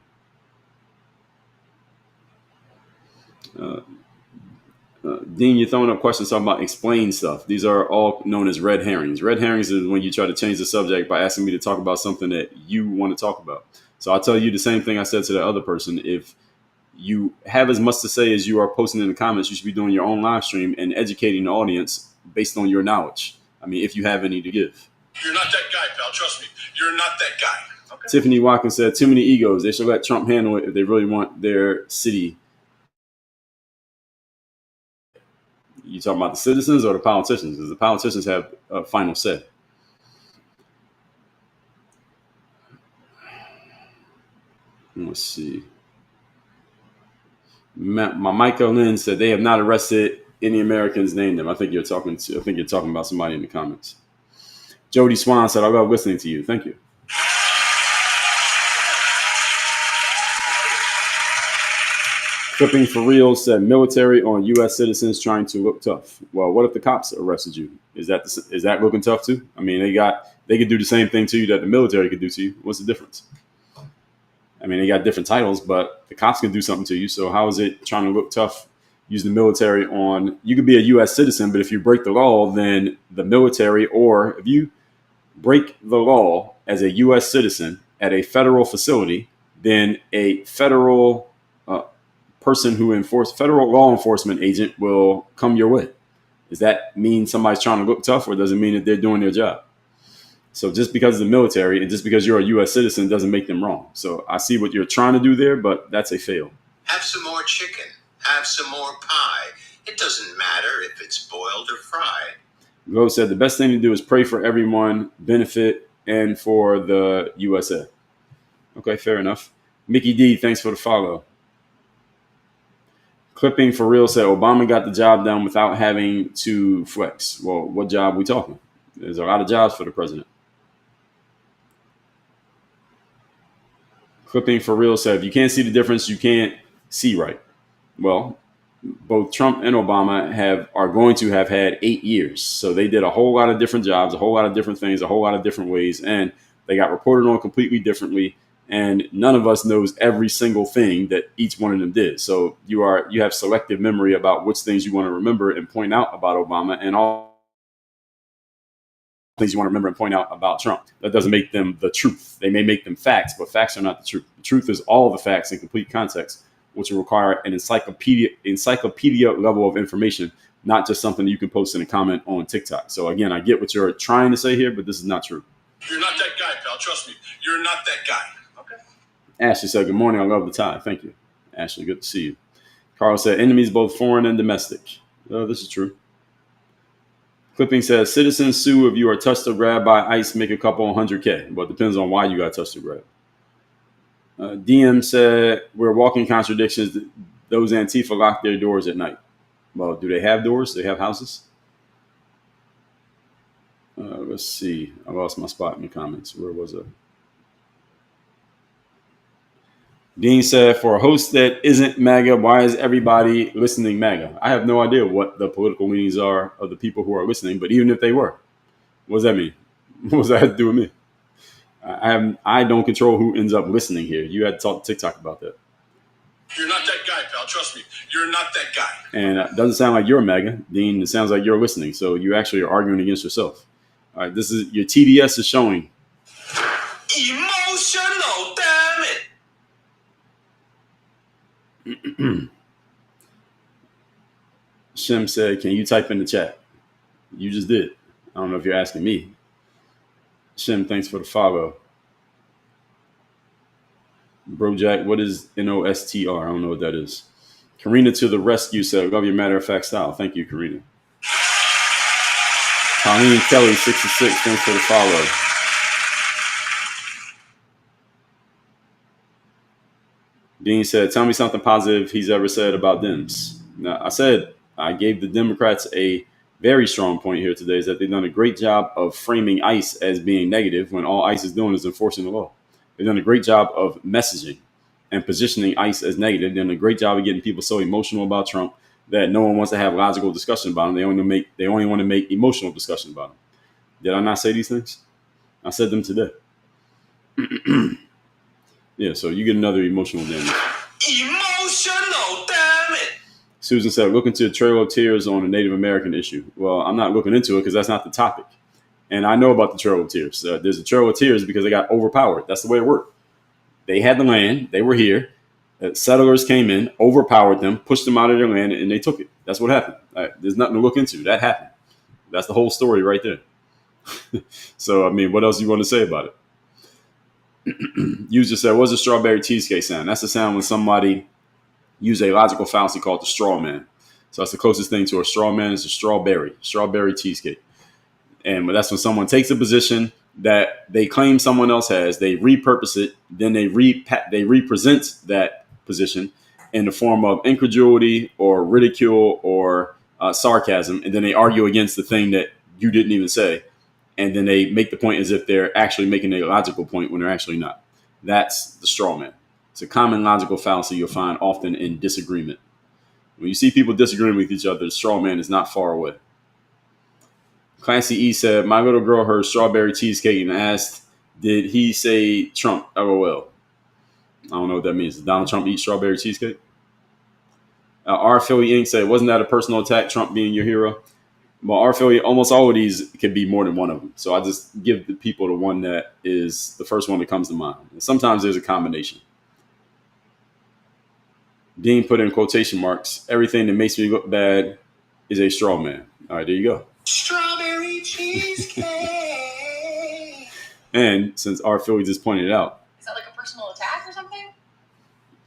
Dean, you're throwing up questions talking about explain stuff. These are all known as red herrings. Red herrings is when you try to change the subject by asking me to talk about something that you want to talk about. So I'll tell you the same thing I said to the other person. If you have as much to say as you are posting in the comments, you should be doing your own live stream and educating the audience based on your knowledge. I mean, if you have any to give. You're not that guy, pal. Trust me. You're not that guy. Okay. Tiffany Watkins said, too many egos. They should let Trump handle it if they really want their city. You talking about the citizens or the politicians? Because the politicians have a final say. Let's see. Michael Lynn said they have not arrested any Americans named them. I think you're talking about somebody in the comments. Jody Swan said, I love listening to you. Thank you. Flipping for real said military on U.S. citizens trying to look tough. Well, what if the cops arrested you? Is that looking tough too? I mean, they could do the same thing to you that the military could do to you. What's the difference? I mean, they got different titles, but the cops can do something to you. So how is it trying to look tough? Use the military on, you could be a U.S. citizen, but if you break the law, then the military, or if you break the law as a U.S. citizen at a federal facility, then a federal person who federal law enforcement agent will come your way. Does that mean somebody's trying to look tough, or does it mean that they're doing their job? So just because of the military and just because you're a U.S. citizen doesn't make them wrong. So I see what you're trying to do there, but that's a fail. Have some more chicken. Have some more pie. It doesn't matter if it's boiled or fried. Go said the best thing to do is pray for everyone, benefit, and for the USA. Okay, fair enough. Mickey D, thanks for the follow. Clipping for real said Obama got the job done without having to flex. Well, what job are we talking? There's a lot of jobs for the president. Clipping for real said, if you can't see the difference, you can't see right. Well, both Trump and Obama are going to have had 8 years. So they did a whole lot of different jobs, a whole lot of different things, a whole lot of different ways. And they got reported on completely differently. And none of us knows every single thing that each one of them did. So you have selective memory about which things you want to remember and point out about Obama, and all things you want to remember and point out about Trump. That doesn't make them the truth. They may make them facts, but facts are not the truth. The truth is all the facts in complete context, which will require an encyclopedia level of information, not just something you can post in a comment on TikTok. So again, I get what you're trying to say here, but this is not true. You're not that guy, pal. Trust me. You're not that guy. Ashley said, good morning. I love the tie. Thank you. Ashley, good to see you. Carl said, enemies both foreign and domestic. This is true. Clipping says, citizens sue if you are touched or grabbed by ICE, make a couple $100K. But it depends on why you got touched or grabbed. DM said, we're walking contradictions. Those Antifa lock their doors at night. Well, do they have doors? Do they have houses? Let's see. I lost my spot in the comments. Where was it? Dean said, for a host that isn't MAGA, why is everybody listening MAGA? I have no idea what the political leanings are of the people who are listening, but even if they were, what does that mean? What does that have to do with me? I don't control who ends up listening here. You had to talk to TikTok about that. You're not that guy, pal. Trust me. You're not that guy. And it doesn't sound like you're MAGA, Dean. It sounds like you're listening. So you actually are arguing against yourself. All right, this is your TDS is showing. Emotional, damn it. Shem said, can you type in the chat? You just did. I don't know if you're asking me. Shem, thanks for the follow. Bro Jack, what is NOSTR? I don't know what that is. Karina to the rescue said, love your matter of fact style. Thank you, Karina. Colleen Kelly, 66, thanks for the follow. Dean said, tell me something positive he's ever said about Dems. Now, I said I gave the Democrats a very strong point here today, is that they've done a great job of framing ICE as being negative when all ICE is doing is enforcing the law. They've done a great job of messaging and positioning ICE as negative. They've done a great job of getting people so emotional about Trump that no one wants to have logical discussion about him. They only want to make emotional discussion about him. Did I not say these things? I said them today. Yeah, so you get another emotional damage. Emotional damage. Susan said, look into the Trail of Tears on the Native American issue. Well, I'm not looking into it because that's not the topic. And I know about the Trail of Tears. There's a Trail of Tears because they got overpowered. That's the way it worked. They had the land. They were here. Settlers came in, overpowered them, pushed them out of their land, and they took it. That's what happened. There's nothing to look into. That happened. That's the whole story right there. So, I mean, what else do you want to say about it? User said, what's a strawberry cheesecake sound? That's the sound when somebody use a logical fallacy called the straw man. So that's the closest thing to a straw man is a strawberry cheesecake. And that's when someone takes a position that they claim someone else has, they repurpose it, then they represent that position in the form of incredulity or ridicule or sarcasm, and then they argue against the thing that you didn't even say. And then they make the point as if they're actually making a logical point when they're actually not. That's the straw man. It's a common logical fallacy you'll find often in disagreement. When you see people disagreeing with each other, the straw man is not far away. Clancy E said, my little girl heard strawberry cheesecake and asked, did he say Trump? LOL. I don't know what that means. Did Donald Trump eat strawberry cheesecake? R. Philly Inc. said, wasn't that a personal attack, Trump being your hero? Well, our affiliate, almost all of these could be more than one of them. So I just give the people the one that is the first one that comes to mind. And sometimes there's a combination. Dean put in quotation marks, everything that makes me look bad is a straw man. All right, there you go. Strawberry cheesecake. And since our Philly just pointed it out. Is that like a personal attack or something?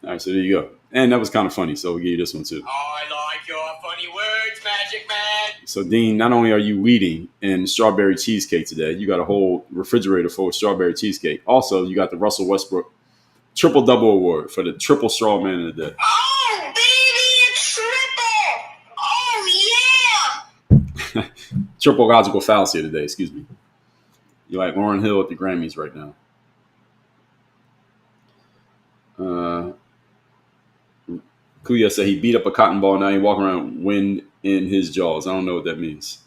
All right, so there you go. And that was kind of funny, so we'll give you this one too. I like your funny words, Magic Man. So, Dean, not only are you leading in strawberry cheesecake today, you got a whole refrigerator full of strawberry cheesecake. Also, you got the Russell Westbrook triple-double award for the triple straw man of the day. Oh, baby, it's triple. Oh, yeah. Triple logical fallacy of the day, excuse me. You're like Lauryn Hill at the Grammys right now. Kuya said he beat up a cotton ball. Now he walking around wind in his jaws. I don't know what that means.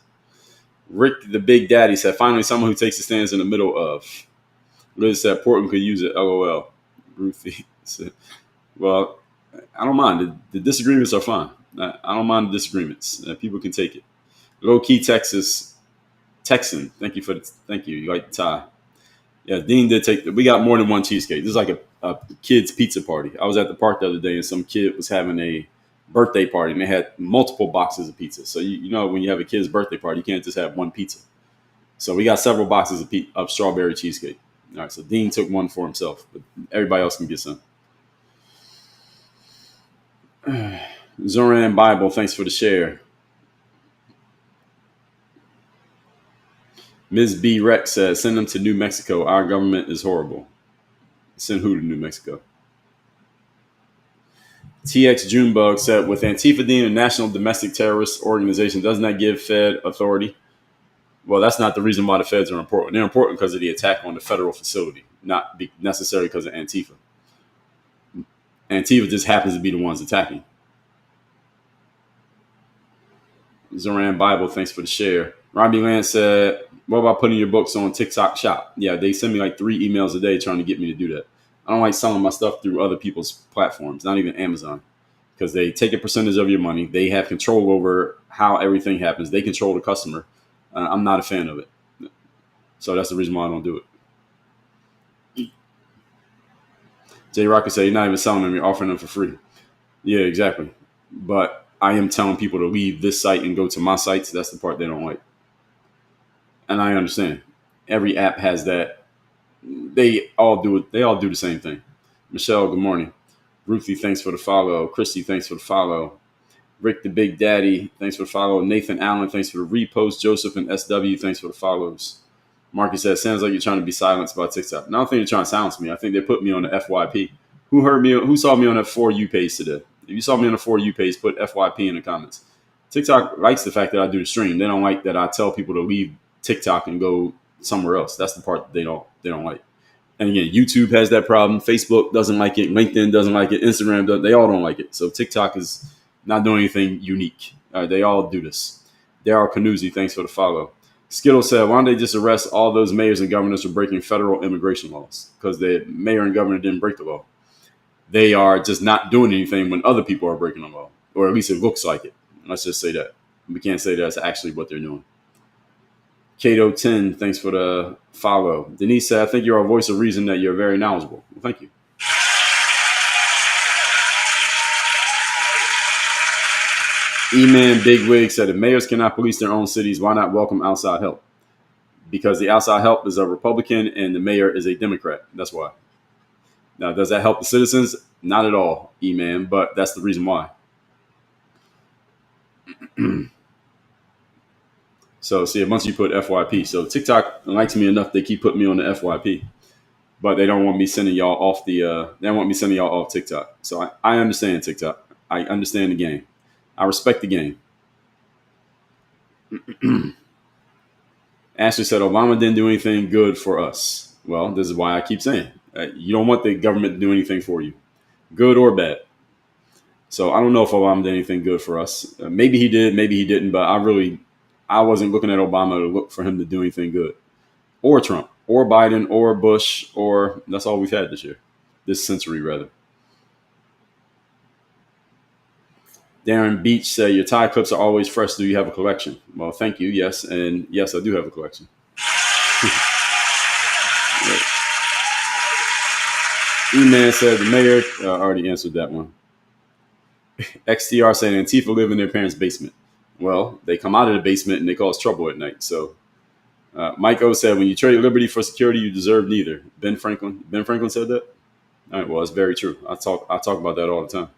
Rick the Big Daddy said, finally someone who takes the stands in the middle of. Liz said Portland could use it. LOL. Ruthie said, well, I don't mind. The disagreements are fine. I don't mind the disagreements. People can take it. Low key Texan. Thank you. You like the tie. Yeah, Dean did take. We got more than one cheesecake. This is like a kid's pizza party. I was at the park the other day and some kid was having a birthday party and they had multiple boxes of pizza. So you know when you have a kid's birthday party, you can't just have one pizza. So we got several boxes of strawberry cheesecake. All right, so Dean took one for himself, but everybody else can get some. Zoran Bible, thanks for the share. Ms. B. Rex says, send them to New Mexico. Our government is horrible. Send who to New Mexico? TX Junebug said, with Antifa being a national domestic terrorist organization, doesn't that give Fed authority? Well, that's not the reason why the Feds are important. They're important because of the attack on the federal facility, not necessarily because of Antifa. Antifa just happens to be the ones attacking. Zoran Bible, thanks for the share. Robbie Land said, what about putting your books on TikTok Shop? Yeah, they send me like 3 emails a day trying to get me to do that. I don't like selling my stuff through other people's platforms, not even Amazon, because they take a percentage of your money. They have control over how everything happens. They control the customer. I'm not a fan of it. So that's the reason why I don't do it. Jay Rocket said, you're not even selling them, you're offering them for free. Yeah, exactly. But I am telling people to leave this site and go to my sites. That's the part they don't like. And I understand. Every app has that. They all do it. They all do the same thing. Michelle, good morning. Ruthie, thanks for the follow. Christy, thanks for the follow. Rick the Big Daddy, thanks for the follow. Nathan Allen, thanks for the repost. Joseph and SW, thanks for the follows. Marcus says, sounds like you're trying to be silenced by TikTok. No, I don't think they're trying to silence me. I think they put me on the FYP. Who heard me? Who saw me on that For You page today? If you saw me on the For You page, put FYP in the comments. TikTok likes the fact that I do the stream. They don't like that I tell people to leave TikTok and go somewhere else. That's the part that they don't like. And again, YouTube has that problem. Facebook doesn't like it. LinkedIn doesn't like it. Instagram doesn't. They all don't like it. So TikTok is not doing anything unique. They all do this. Daryl Canuzzi, thanks for the follow. Skittle said, why don't they just arrest all those mayors and governors for breaking federal immigration laws? Because the mayor and governor didn't break the law. They are just not doing anything when other people are breaking the law. Or at least it looks like it. Let's just say that. We can't say that's actually what they're doing. Cato 10, thanks for the follow. Denise said, I think you're a voice of reason that you're very knowledgeable. Well, thank you. E-Man Big Wig said, if mayors cannot police their own cities, why not welcome outside help? Because the outside help is a Republican and the mayor is a Democrat. That's why. Now, does that help the citizens? Not at all, E-Man, but that's the reason why. So, see, once you put FYP. So, TikTok likes me enough, they keep putting me on the FYP. But they don't want me sending y'all off they don't want me sending y'all off TikTok. So, I understand TikTok. I understand the game. I respect the game. Ashley said, Obama didn't do anything good for us. Well, this is why I keep saying, you don't want the government to do anything for you, good or bad. So I don't know if Obama did anything good for us. Maybe he did, maybe he didn't, but I wasn't looking at Obama to look for him to do anything good. Or Trump, or Biden, or Bush, or that's all we've had this century rather. Darren Beach said, your tie clips are always fresh. Do you have a collection? Well, thank you. Yes. And yes, I do have a collection. E-Man said, the mayor already answered that one. XTR said, Antifa live in their parents' basement. Well, they come out of the basement and they cause trouble at night. So Mike O said, when you trade liberty for security, you deserve neither. Ben Franklin said that? All right, well, it's very true. I talk about that all the time.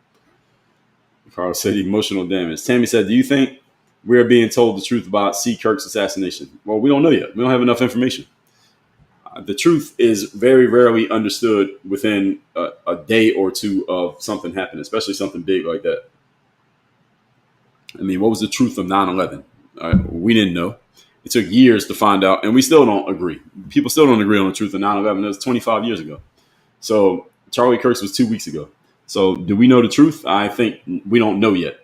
Carl said emotional damage. Tammy said, do you think we're being told the truth about C. Kirk's assassination? Well, we don't know yet. We don't have enough information. The truth is very rarely understood within a day or two of something happening, especially something big like that. I mean, what was the truth of 9/11? We didn't know. It took years to find out, and we still don't agree. People still don't agree on the truth of 9/11. That was 25 years ago. So Charlie Kirk's was 2 weeks ago. So do we know the truth? I think we don't know yet.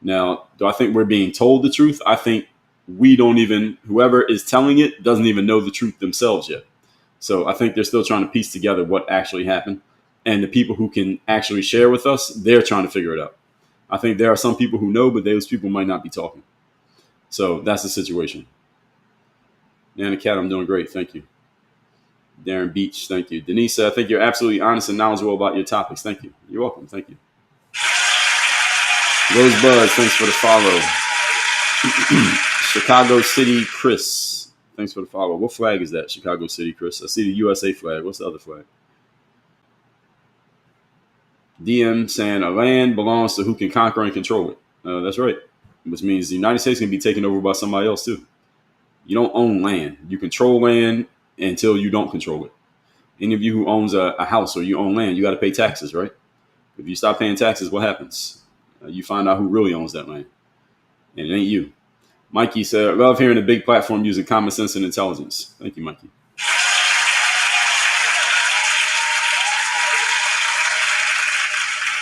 Now, do I think we're being told the truth? I think whoever is telling it doesn't even know the truth themselves yet. So I think they're still trying to piece together what actually happened. And the people who can actually share with us, they're trying to figure it out. I think there are some people who know, but those people might not be talking. So that's the situation. Nana Cat, I'm doing great. Thank you. Darren Beach, thank you. Denise, I think you're absolutely honest and knowledgeable about your topics. Thank you. You're welcome. Thank you. Rosebud, thanks for the follow. Chicago City Chris, thanks for the follow. What flag is that, Chicago City Chris? I see the USA flag. What's the other flag? DM saying a land belongs to who can conquer and control it. That's right. Which means the United States can be taken over by somebody else too. You don't own land. You control land until you don't control it. Any of you who owns a house or you own land, you got to pay taxes, right? If you stop paying taxes, what happens? You find out who really owns that land. And it ain't you. Mikey said, I love hearing a big platform using common sense and intelligence. Thank you, Mikey.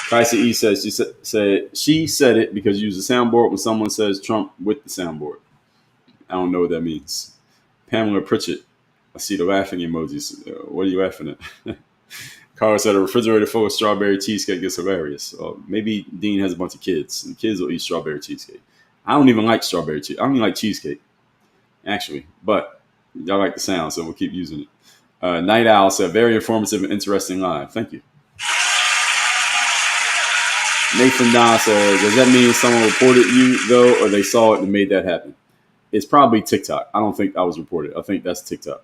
Kaisa E says, she said it because you use a soundboard when someone says Trump with the soundboard. I don't know what that means. Pamela Pritchett, I see the laughing emojis. What are you laughing at? Carl said a refrigerator full of strawberry cheesecake is hilarious. Maybe Dean has a bunch of kids, and kids will eat strawberry cheesecake. I don't even like strawberry cheesecake. I don't even like cheesecake, actually. But y'all like the sound, so we'll keep using it. Night Owl said, very informative and interesting live. Thank you. Nathan Don said, does that mean someone reported you, though, or they saw it and made that happen? It's probably TikTok. I don't think I was reported. I think that's TikTok.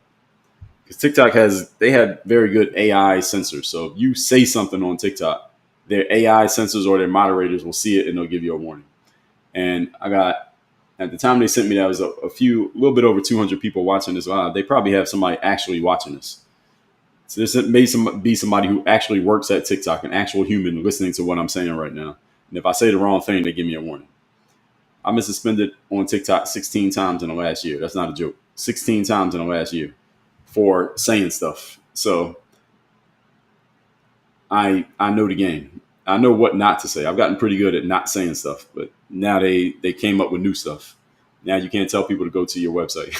Because TikTok they had very good AI sensors. So if you say something on TikTok, their AI sensors or their moderators will see it and they'll give you a warning. And at the time they sent me that, was a little bit over 200 people watching this live. They probably have somebody actually watching this. So this may be somebody who actually works at TikTok, an actual human listening to what I'm saying right now. And if I say the wrong thing, they give me a warning. I've been suspended on TikTok 16 times in the last year. That's not a joke. 16 times in the last year for saying stuff. So I know the game. I know what not to say. I've gotten pretty good at not saying stuff, but now they came up with new stuff. Now you can't tell people to go to your website.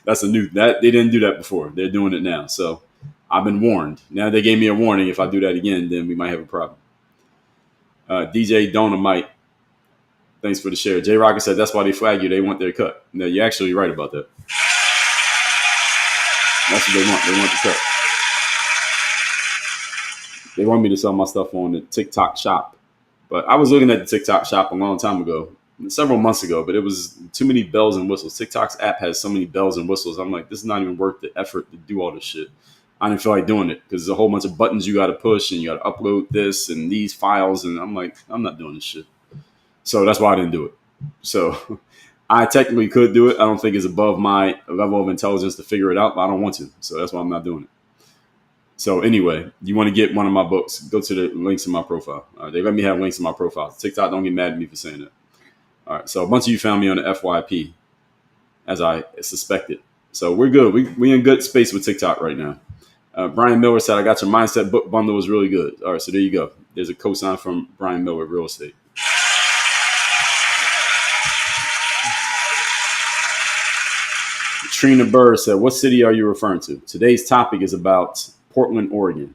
That's that they didn't do that before. They're doing it now. So I've been warned. Now they gave me a warning. If I do that again, then we might have a problem. DJ Donamite, thanks for the share. J Rocket said that's why they flag you. They want their cut. No, you're actually right about that. That's what they want. They want the cut. They want me to sell my stuff on the TikTok shop. But I was looking at the TikTok shop a long time ago, several months ago, but it was too many bells and whistles. TikTok's app has so many bells and whistles. I'm like, this is not even worth the effort to do all this shit. I didn't feel like doing it because there's a whole bunch of buttons you got to push and you got to upload this and these files. And I'm like, I'm not doing this shit. So that's why I didn't do it. So I technically could do it. I don't think it's above my level of intelligence to figure it out, but I don't want to. So that's why I'm not doing it. So anyway, you want to get one of my books, go to the links in my profile. They let me have links in my profile. TikTok, don't get mad at me for saying that. All right, so a bunch of you found me on the FYP, as I suspected. So we're good. We in good space with TikTok right now. Brian Miller said, I got your mindset book bundle was really good. All right, so there you go. There's a cosign from Brian Miller Real Estate. Trina Burr said, what city are you referring to? Today's topic is about Portland, Oregon.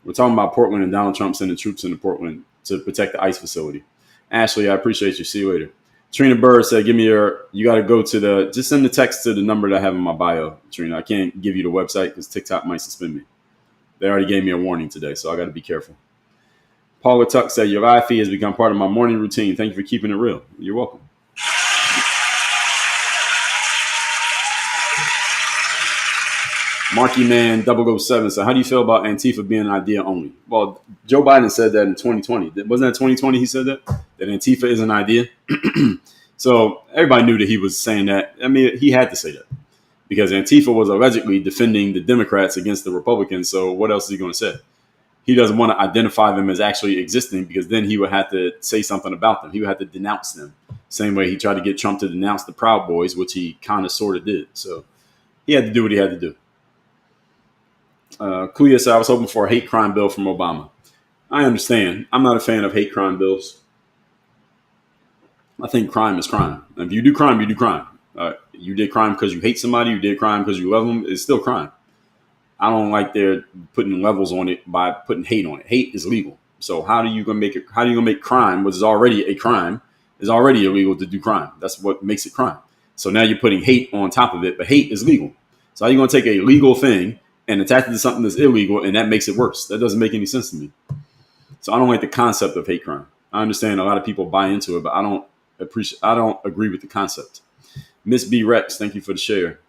We're talking about Portland and Donald Trump sending troops into Portland to protect the ICE facility. Ashley, I appreciate you. See you later. Trina Burr said, you got to go to just send the text to the number that I have in my bio, Trina. I can't give you the website because TikTok might suspend me. They already gave me a warning today, so I got to be careful. Paula Tuck said, your live feed has become part of my morning routine. Thank you for keeping it real. You're welcome. Marky Man 007 said, how do you feel about Antifa being an idea only? Well, Joe Biden said that in 2020. Wasn't that 2020 he said that? That Antifa is an idea? So everybody knew that he was saying that. I mean, he had to say that because Antifa was allegedly defending the Democrats against the Republicans. So what else is he going to say? He doesn't want to identify them as actually existing because then he would have to say something about them. He would have to denounce them. Same way he tried to get Trump to denounce the Proud Boys, which he kind of sort of did. So he had to do what he had to do. Kuya said, I was hoping for a hate crime bill from Obama. I understand. I'm not a fan of hate crime bills. I think crime is crime. If you do crime, you do crime. You did crime because you hate somebody. You did crime because you love them. It's still crime. I don't like they're putting levels on it by putting hate on it. Hate is legal. So how are you gonna make crime, which is already a crime, is already illegal to do crime? That's what makes it crime. So now you're putting hate on top of it, but hate is legal. So how are you gonna take a legal thing and attach it to something that's illegal, and that makes it worse? That doesn't make any sense to me. So I don't like the concept of hate crime. I understand a lot of people buy into it, but I don't agree with the concept. Miss B Rex, thank you for the share.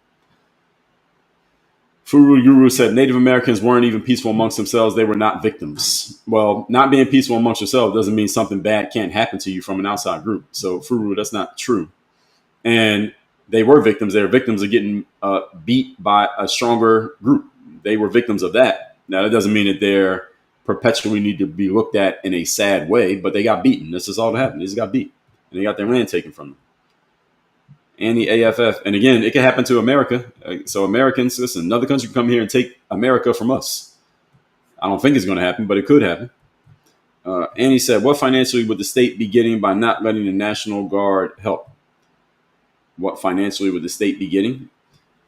Furu Guru said Native Americans weren't even peaceful amongst themselves. They were not victims. Well, not being peaceful amongst yourself doesn't mean something bad can't happen to you from an outside group. So Furu, that's not true. And they were victims. They were victims of getting beat by a stronger group. They were victims of that. Now, that doesn't mean that they're perpetually need to be looked at in a sad way, but they got beaten. This is all that happened. They just got beat. And they got their land taken from them. And the AFF. And again, it can happen to America. So Americans, listen, another country can come here and take America from us. I don't think it's going to happen, but it could happen. Annie said, what financially would the state be getting by not letting the National Guard help? What financially would the state be getting?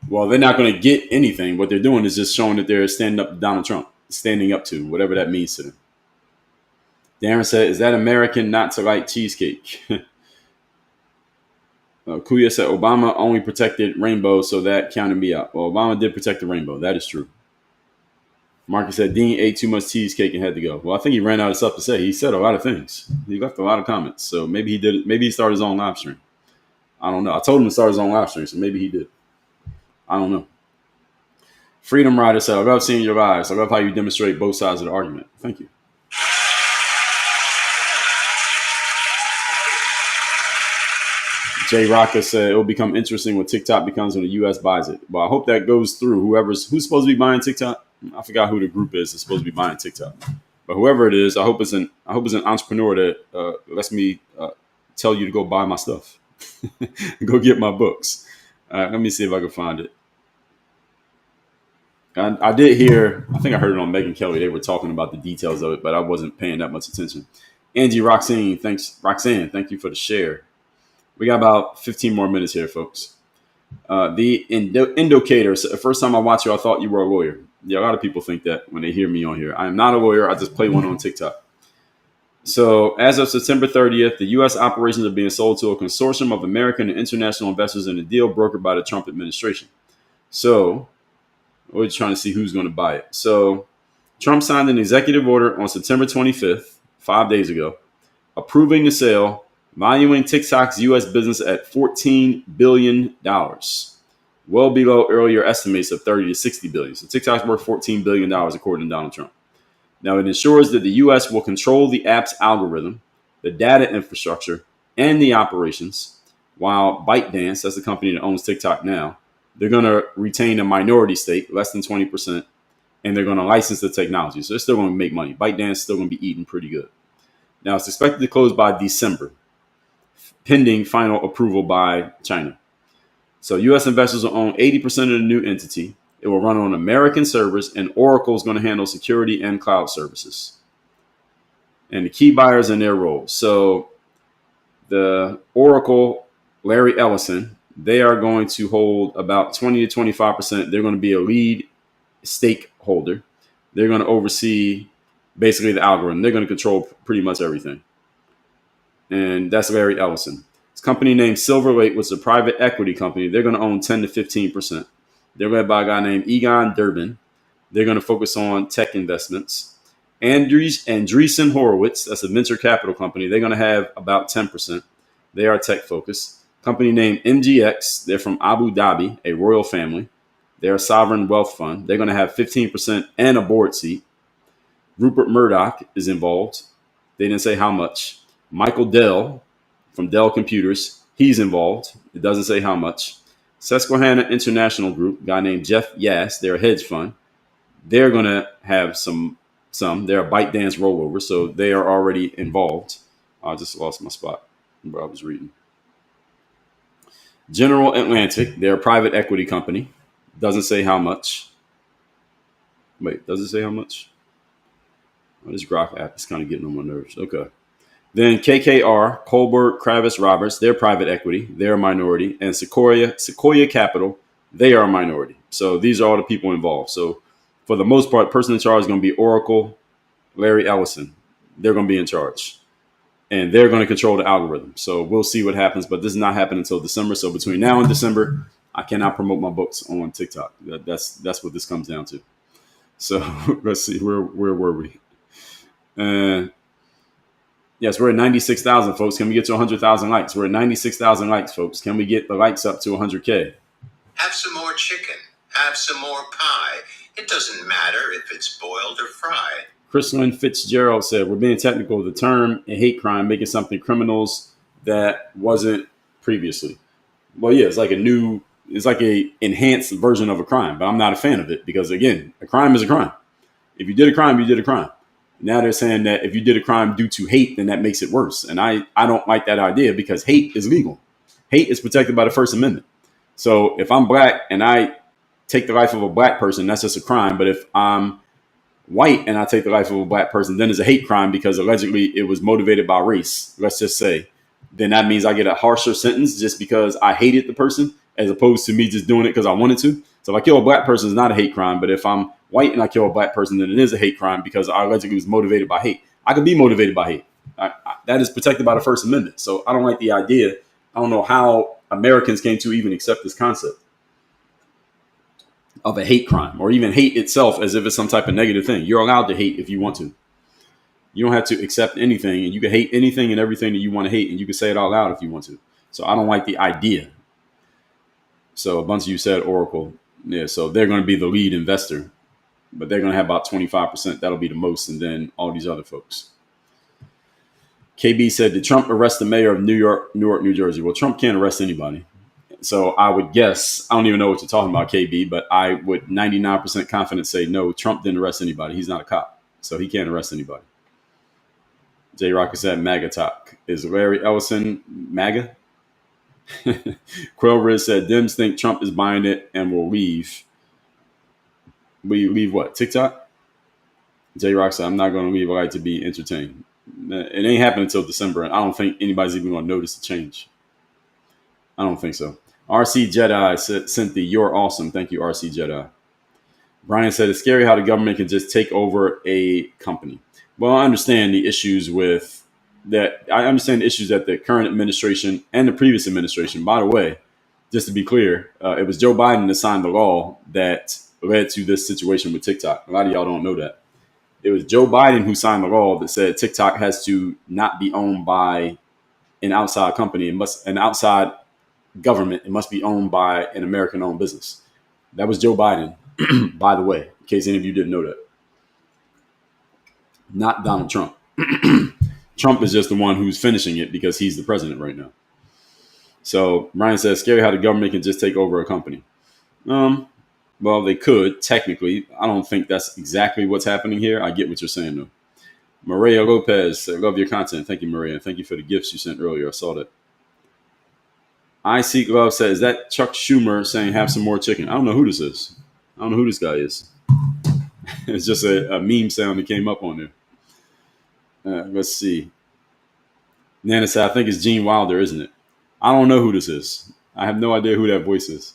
Well, they're not going to get anything. What they're doing is just showing that they're standing up to Donald Trump, standing up to whatever that means to them. Darren said, is that American not to like cheesecake? Kuya said, Obama only protected rainbow, so that counted me out. Well, Obama did protect the rainbow. That is true. Marcus said, Dean ate too much cheesecake and had to go. Well, I think he ran out of stuff to say. He said a lot of things. He left a lot of comments. So maybe he did it. Maybe he started his own live stream. I don't know. I told him to start his own live stream, so maybe he did. I don't know. Freedom Rider said, I love seeing your eyes. I love how you demonstrate both sides of the argument. Thank you. Jay Rocker said, it will become interesting when TikTok becomes when the U.S. buys it. Well, I hope that goes through. Who's supposed to be buying TikTok? I forgot who the group is that's supposed to be buying TikTok. But whoever it is, I hope it's an entrepreneur that lets me tell you to go buy my stuff, go get my books. Let me see if I can find it. I did hear, I think I heard it on Megyn Kelly. They were talking about the details of it, but I wasn't paying that much attention. Angie Roxanne, Roxanne, thank you for the share. We got about 15 more minutes here, folks. The Indicator. The first time I watched you, I thought you were a lawyer. Yeah, a lot of people think that when they hear me on here. I am not a lawyer. I just play one on TikTok. So as of September 30th, the U.S. operations are being sold to a consortium of American and international investors in a deal brokered by the Trump administration. So we're trying to see who's going to buy it. So Trump signed an executive order on September 25th, 5 days ago, approving the sale, valuing TikTok's U.S. business at $14 billion, well below earlier estimates of $30 to $60 billion. So TikTok's worth $14 billion, according to Donald Trump. Now, it ensures that the U.S. will control the app's algorithm, the data infrastructure, and the operations, while ByteDance, that's the company that owns TikTok now, they're going to retain a minority stake, less than 20%, and they're going to license the technology. So they're still going to make money. ByteDance is still going to be eating pretty good. Now, it's expected to close by December, pending final approval by China. So U.S. investors will own 80% of the new entity. It will run on American servers, and Oracle is going to handle security and cloud services. And the key buyers in their roles. So the Oracle, Larry Ellison, they are going to hold about 20 to 25%. They're going to be a lead stakeholder. They're going to oversee basically the algorithm. They're going to control pretty much everything. And that's Larry Ellison. This company named Silver Lake, which is a private equity company. They're going to own 10 to 15%. They're led by a guy named Egon Durbin. They're going to focus on tech investments. Andreessen Horowitz, that's a venture capital company. They're going to have about 10%. They are tech focused. Company named MGX. They're from Abu Dhabi, a royal family. They're a sovereign wealth fund. They're going to have 15% and a board seat. Rupert Murdoch is involved. They didn't say how much. Michael Dell from Dell Computers, he's involved. It doesn't say how much. Susquehanna International Group, a guy named Jeff Yass, they're a hedge fund. They're going to have some. They're a ByteDance rollover, so they are already involved. I just lost my spot where I was reading. General Atlantic, they're a private equity company. Doesn't say how much. Wait, does it say how much? Oh, this Grok app is kind of getting on my nerves. Okay. Then KKR, Kohlberg, Kravis, Roberts, they're private equity. They're a minority. And Sequoia Capital, they are a minority. So these are all the people involved. So for the most part, person in charge is going to be Oracle, Larry Ellison. They're going to be in charge. And they're going to control the algorithm. So we'll see what happens. But this is not happening until December. So between now and December, I cannot promote my books on TikTok. That's what this comes down to. So let's see. Where were we? Yes, we're at 96,000, folks. Can we get to 100,000 likes? We're at 96,000 likes, folks. Can we get the likes up to 100K? Have some more chicken. Have some more pie. It doesn't matter if it's boiled or fried. Chrislyn Fitzgerald said, we're being technical. The term a hate crime, making something criminals that wasn't previously. Well, yeah, it's like a enhanced version of a crime, but I'm not a fan of it because, again, a crime is a crime. If you did a crime, you did a crime. Now they're saying that if you did a crime due to hate, then that makes it worse. And I don't like that idea because hate is legal. Hate is protected by the First Amendment. So if I'm black and I take the life of a black person, that's just a crime. But if I'm white and I take the life of a black person, then it's a hate crime because allegedly it was motivated by race, let's just say. Then that means I get a harsher sentence just because I hated the person as opposed to me just doing it because I wanted to. So if I kill a black person, it's not a hate crime. But if I'm white and I kill a black person, then it is a hate crime because I allegedly was motivated by hate. I could be motivated by hate. That is protected by the First Amendment. So I don't like the idea. I don't know how Americans came to even accept this concept of a hate crime or even hate itself as if it's some type of negative thing. You're allowed to hate if you want to. You don't have to accept anything, and you can hate anything and everything that you want to hate, and you can say it out loud if you want to. So I don't like the idea. So a bunch of you said Oracle. Yeah, so they're going to be the lead investor, but they're going to have about 25%. That'll be the most, and then all these other folks. KB said, did Trump arrest the mayor of Newark, New Jersey? Well, Trump can't arrest anybody. So I would guess, I don't even know what you're talking about, KB, but I would 99% confidence say no, Trump didn't arrest anybody. He's not a cop, so he can't arrest anybody. J Rocker said MAGA talk. Is Larry Ellison MAGA? Quill Riz said Dems think Trump is buying it and will leave. We leave what? TikTok? J Rock said, I'm not going to leave. I like to be entertained. It ain't happening until December, and I don't think anybody's even going to notice the change. I don't think so. RC Jedi said, Cynthia, you're awesome. Thank you, RC Jedi. Brian said, it's scary how the government can just take over a company. Well, I understand the issues with that. I understand the issues that the current administration and the previous administration, by the way, just to be clear, it was Joe Biden that signed the law that led to this situation with TikTok. A lot of y'all don't know that. It was Joe Biden who signed the law that said TikTok has to not be owned by an outside company. An outside government. It must be owned by an American-owned business. That was Joe Biden, by the way, in case any of you didn't know that. Not Donald Trump. Trump is just the one who's finishing it because he's the president right now. So Ryan says, scary how the government can just take over a company. Well, they could, technically. I don't think that's exactly what's happening here. I get what you're saying, though. Maria Lopez, I love your content. Thank you, Maria. Thank you for the gifts you sent earlier. I saw that. I Seek Love says, is that Chuck Schumer saying have some more chicken? I don't know who this is. I don't know who this guy is. It's just a meme sound that came up on there. Let's see. Nana said, I think it's Gene Wilder, isn't it? I don't know who this is. I have no idea who that voice is.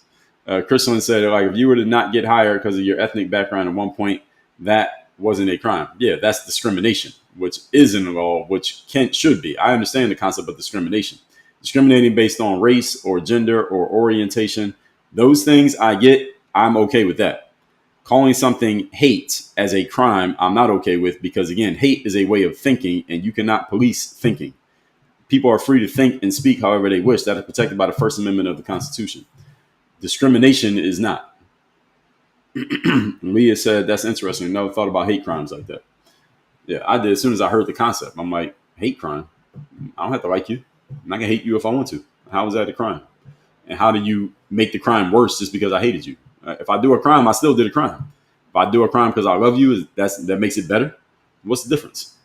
Christian said, like, if you were to not get hired because of your ethnic background at one point, that wasn't a crime. Yeah, that's discrimination, which is in the law, which should be. I understand the concept of discrimination. Discriminating based on race or gender or orientation, those things I get, I'm okay with that. Calling something hate as a crime, I'm not okay with because, again, hate is a way of thinking and you cannot police thinking. People are free to think and speak however they wish. That is protected by the First Amendment of the Constitution. Discrimination is not. Leah said, that's interesting. Never thought about hate crimes like that. Yeah, I did. As soon as I heard the concept, I'm like, hate crime? I don't have to like you. I'm not going to hate you if I want to. How is that a crime? And how do you make the crime worse just because I hated you? If I do a crime, I still did a crime. If I do a crime because I love you, that makes it better? What's the difference?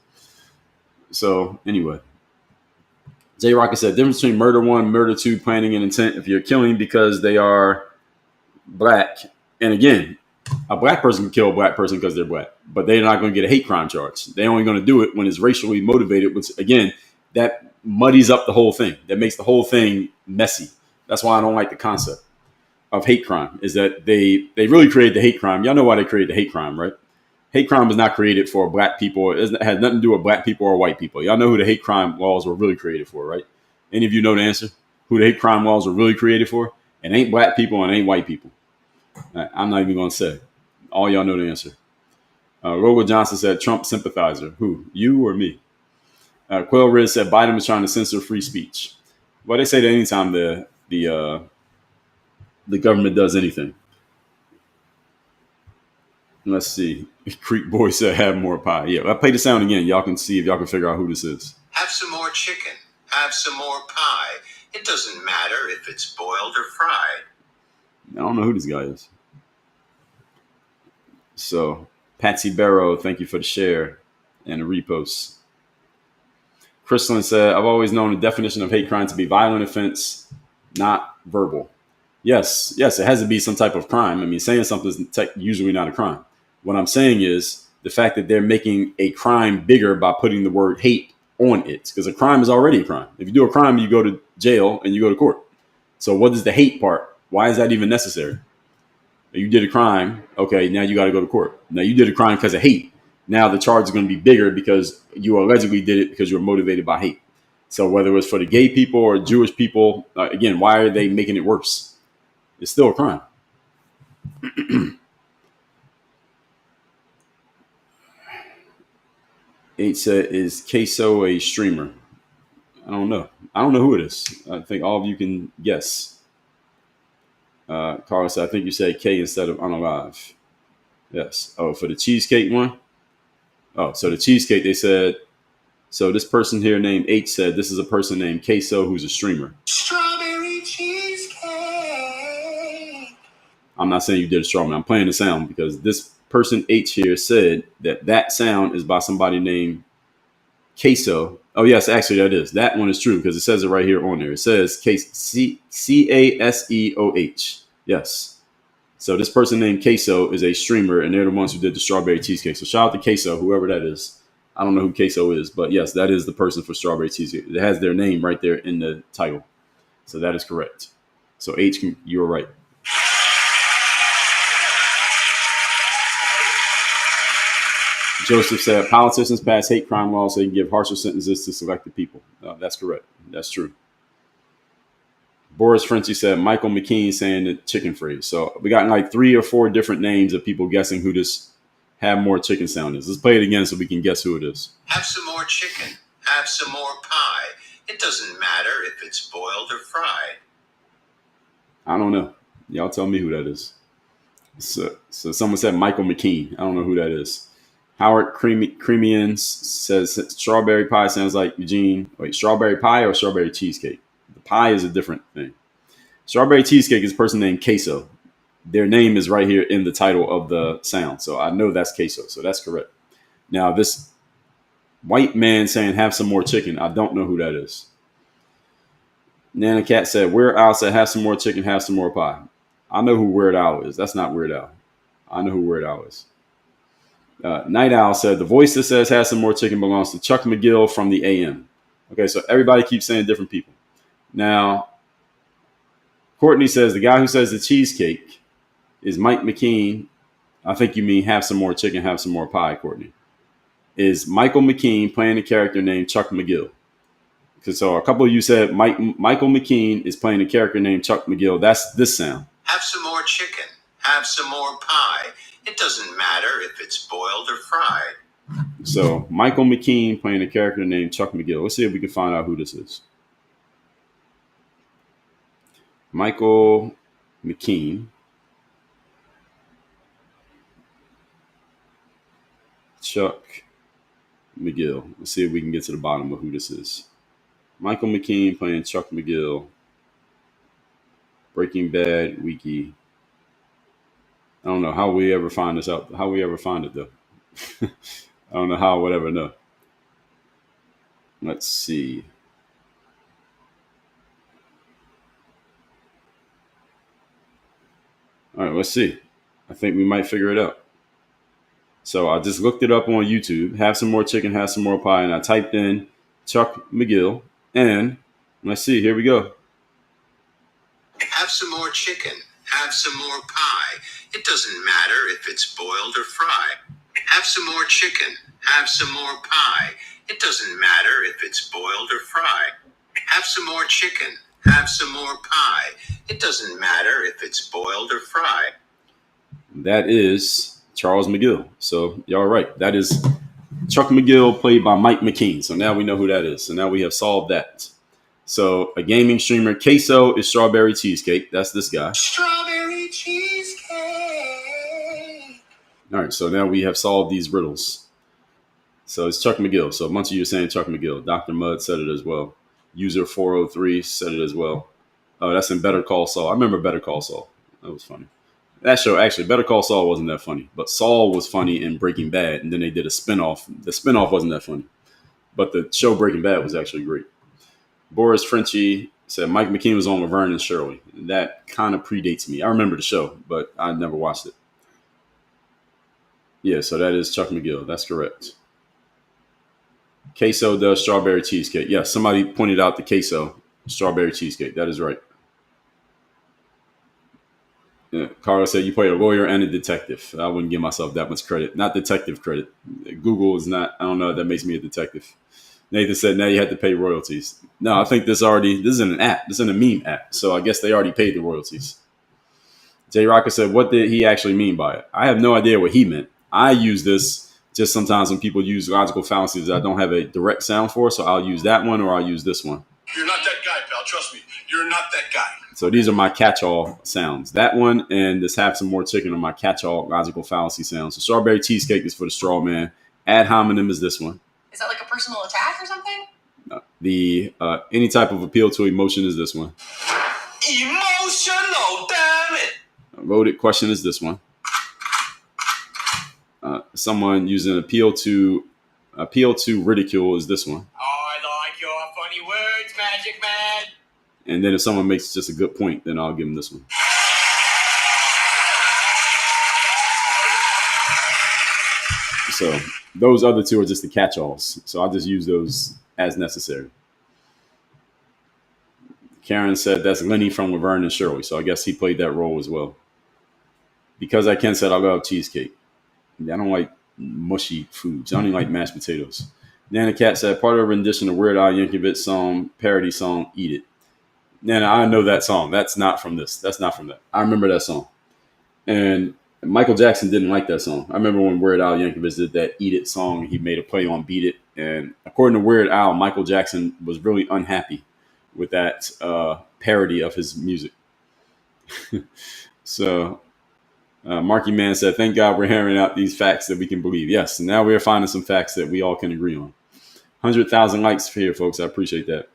So anyway, J Rocket said, difference between murder 1, murder 2, planning and intent. If you're killing because they are black, and again, a black person can kill a black person because they're black, but they're not going to get a hate crime charge. They're only going to do it when it's racially motivated, which, again, that muddies up the whole thing. That makes the whole thing messy. That's why I don't like the concept of hate crime, is that they really created the hate crime. Y'all know why they created the hate crime, right? Hate crime was not created for black people. It had nothing to do with black people or white people. Y'all know who the hate crime laws were really created for, right? Any of you know the answer? Who the hate crime laws were really created for? It ain't black people and it ain't white people. I'm not even going to say. All y'all know the answer. Rogo Johnson said, Trump sympathizer. Who? You or me? Quill Riz said, Biden was trying to censor free speech. Well, they say that anytime the government does anything. Let's see. Creek Boy said, have more pie. Yeah, I play the sound again. Y'all can see if y'all can figure out who this is. Have some more chicken. Have some more pie. It doesn't matter if it's boiled or fried. I don't know who this guy is. So, Patsy Barrow, thank you for the share and the repost. Chrislyn said, I've always known the definition of hate crime to be violent offense, not verbal. Yes, it has to be some type of crime. I mean, saying something is usually not a crime. What I'm saying is the fact that they're making a crime bigger by putting the word hate on it, because a crime is already a crime. If you do a crime, you go to jail and you go to court. So what is the hate part? Why is that even necessary? You did a crime. Okay, now you got to go to court. Now you did a crime because of hate. Now the charge is going to be bigger because you allegedly did it because you were motivated by hate. So whether it was for the gay people or Jewish people, again, why are they making it worse? It's still a crime. H said, is Queso a streamer? I don't know. I don't know who it is. I think all of you can guess. Carl said, I think you said K instead of unalive. Yes. Oh, for the cheesecake one? Oh, so the cheesecake, they said, so this person here named H said, this is a person named Queso who's a streamer. Strawberry cheesecake. I'm not saying you did a straw man. I'm playing the sound because this person H here said that sound is by somebody named Queso. Oh, yes, actually, that is. That one is true because it says it right here on there. It says Caseoh. Yes. So this person named Queso is a streamer, and they're the ones who did the strawberry cheesecake. So shout out to Queso, whoever that is. I don't know who Queso is, but yes, that is the person for strawberry cheesecake. It has their name right there in the title. So that is correct. So H, you were right. Joseph said, politicians pass hate crime laws so they can give harsher sentences to selected people. That's correct. That's true. Boris Frenchy said, Michael McKean saying the chicken phrase. So we got like 3 or 4 different names of people guessing who this have more chicken sound is. Let's play it again so we can guess who it is. Have some more chicken. Have some more pie. It doesn't matter if it's boiled or fried. I don't know. Y'all tell me who that is. So someone said Michael McKean. I don't know who that is. Howard Cremians says strawberry pie sounds like Eugene. Wait, strawberry pie or strawberry cheesecake? The pie is a different thing. Strawberry cheesecake is a person named Queso. Their name is right here in the title of the sound. So I know that's Queso. So that's correct. Now, this white man saying have some more chicken. I don't know who that is. Nana Cat said, Weird Al said, have some more chicken, have some more pie. I know who Weird Al is. That's not Weird Al. I know who Weird Al is. Night Owl said, the voice that says have some more chicken belongs to Chuck McGill from the AM. Okay, so everybody keeps saying different people. Now, Courtney says, the guy who says the cheesecake is Mike McKean. I think you mean have some more chicken, have some more pie, Courtney. Is Michael McKean playing a character named Chuck McGill? So a couple of you said Michael McKean is playing a character named Chuck McGill. That's this sound. Have some more chicken. Have some more pie. It doesn't matter if it's boiled or fried. So Michael McKean playing a character named Chuck McGill. Let's see if we can find out who this is. Michael McKean. Chuck McGill. Let's see if we can get to the bottom of who this is. Michael McKean playing Chuck McGill. Breaking Bad Wiki. I don't know how we ever find this out. How we ever find it, though. I don't know how I would ever know. Let's see. All right, let's see. I think we might figure it out. So I just looked it up on YouTube. Have some more chicken, have some more pie. And I typed in Chuck McGill. And let's see. Here we go. Have some more chicken. Have some more pie. It doesn't matter if it's boiled or fried. Have some more chicken. Have some more pie. It doesn't matter if it's boiled or fried. Have some more chicken. Have some more pie. It doesn't matter if it's boiled or fried. That is Charles McGill. So y'all are right. That is Chuck McGill played by Mike McKean. So now we know who that is. So now we have solved that. So a gaming streamer, Queso is strawberry cheesecake. That's this guy. Strawberry cheesecake. All right, so now we have solved these riddles. So it's Chuck McGill. So a bunch of you are saying Chuck McGill. Dr. Mudd said it as well. User 403 said it as well. Oh, that's in Better Call Saul. I remember Better Call Saul. That was funny. That show, actually, Better Call Saul wasn't that funny. But Saul was funny in Breaking Bad, and then they did a spinoff. The spinoff wasn't that funny. But the show Breaking Bad was actually great. Boris Frenchy said Mike McKean was on Laverne and Shirley. That kind of predates me. I remember the show, but I never watched it. Yeah, so that is Chuck McGill. That's correct. Queso does strawberry cheesecake. Yeah, somebody pointed out the Queso strawberry cheesecake. That is right. Yeah, Carlos said you play a lawyer and a detective. I wouldn't give myself that much credit. Not detective credit. Google is not, I don't know, that makes me a detective. Nathan said, now you have to pay royalties. No, I think this is in an app. This is in a meme app. So I guess they already paid the royalties. Jay Rocker said, what did he actually mean by it? I have no idea what he meant. I use this just sometimes when people use logical fallacies that I don't have a direct sound for. So I'll use that one or I'll use this one. You're not that guy, pal. Trust me. You're not that guy. So these are my catch-all sounds. That one and this have some more chicken are my catch-all logical fallacy sounds. So strawberry cheesecake is for the straw man. Ad hominem is this one. Is that like a personal attack or something? The any type of appeal to emotion is this one. Emotional, damn it. loaded question is this one. Someone using appeal to ridicule is this one. I like your funny words, Magic Man. And then if someone makes just a good point, then I'll give them this one. So those other two are just the catch-alls. So I'll just use those as necessary. Karen said that's Lenny from Laverne and Shirley. So I guess he played that role as well. Because I can said I love cheesecake. I don't like mushy foods. I don't even like mashed potatoes. Nana Cat said part of a rendition of Weird Al Yankovic song, parody song, Eat It. Nana, I know that song. That's not from this. That's not from that. I remember that song. And Michael Jackson didn't like that song. I remember when Weird Al Yankovic did that Eat It song, he made a play on Beat It. And according to Weird Al, Michael Jackson was really unhappy with that parody of his music. So Marky Man said, thank God we're hearing out these facts that we can believe. Yes, now we're finding some facts that we all can agree on. 100,000 likes here, folks. I appreciate that.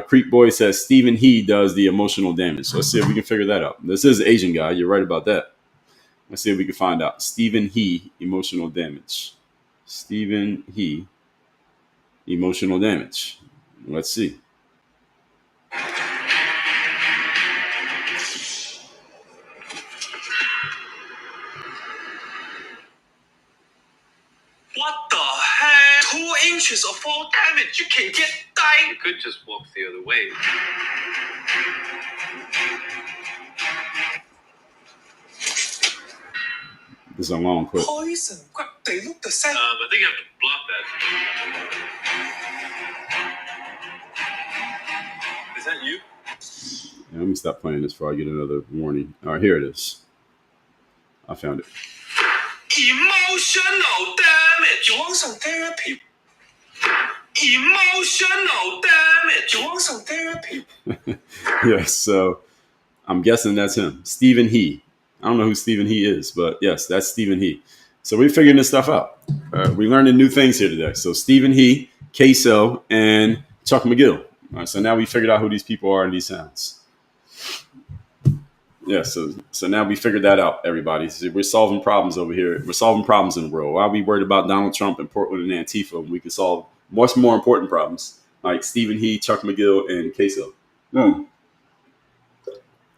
Creek Boy says Stephen He does the emotional damage. So let's see if we can figure that out. This is Asian guy. You're right about that. Let's see if we can find out. Stephen He, emotional damage. Stephen He, emotional damage. Let's see. What the heck? 2 inches of fall damage. You can get died. You could just walk the other way. This is a long clip. Poison. They look the same. I think you have to block that. Is that you? Yeah, let me stop playing this before I get another warning. All right, here it is. I found it. Emotional damage. You want some therapy? Emotional damage. You want some therapy? Yes, so I'm guessing that's him. Stephen He. I don't know who Stephen He is, but yes, that's Stephen He. So we're figuring this stuff out. We're learning new things here today. So Stephen He, Queso, and Chuck McGill. All right, so now we figured out who these people are in these sounds. Yeah, so now we figured that out, everybody. So we're solving problems over here. We're solving problems in the world. Why are we worried about Donald Trump and Portland and Antifa when we can solve much more important problems like Stephen He, Chuck McGill, and Queso?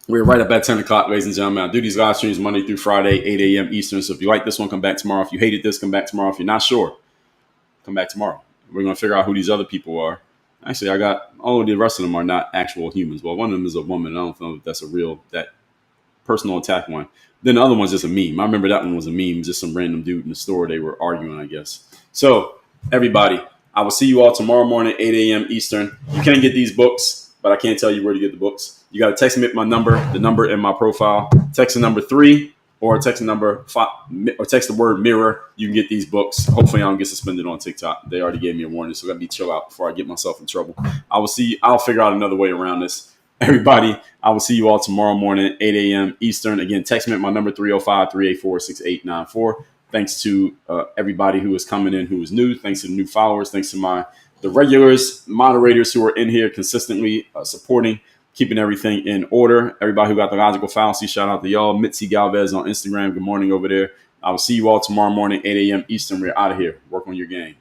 We're right up at 10 o'clock, ladies and gentlemen. I do these live streams Monday through Friday, 8 a.m. Eastern. So if you like this one, come back tomorrow. If you hated this, come back tomorrow. If you're not sure, come back tomorrow. We're going to figure out who these other people are. Actually, I got all of the rest of them are not actual humans. Well, one of them is a woman. I don't know if that's a real, that personal attack one. Then the other one's just a meme. I remember that one was a meme, just some random dude in the store. They were arguing, I guess. So everybody, I will see you all tomorrow morning, 8 a.m. Eastern. You can get these books, but I can't tell you where to get the books. You got to text me at my number, the number in my profile. Text the number 3 or text the number 5 or text the word mirror. You can get these books. Hopefully I don't get suspended on TikTok. They already gave me a warning, so I got to be chill out before I get myself in trouble. I'll figure out another way around this. Everybody, I will see you all tomorrow morning, 8 a.m. Eastern. Again, text me at my number 305-384-6894. Thanks to everybody who is coming in who is new. Thanks to the new followers. Thanks to the regulars, moderators who are in here consistently supporting, keeping everything in order. Everybody who got the logical fallacy, shout out to y'all. Mitzi Galvez on Instagram. Good morning over there. I will see you all tomorrow morning, 8 a.m. Eastern. We're out of here. Work on your game.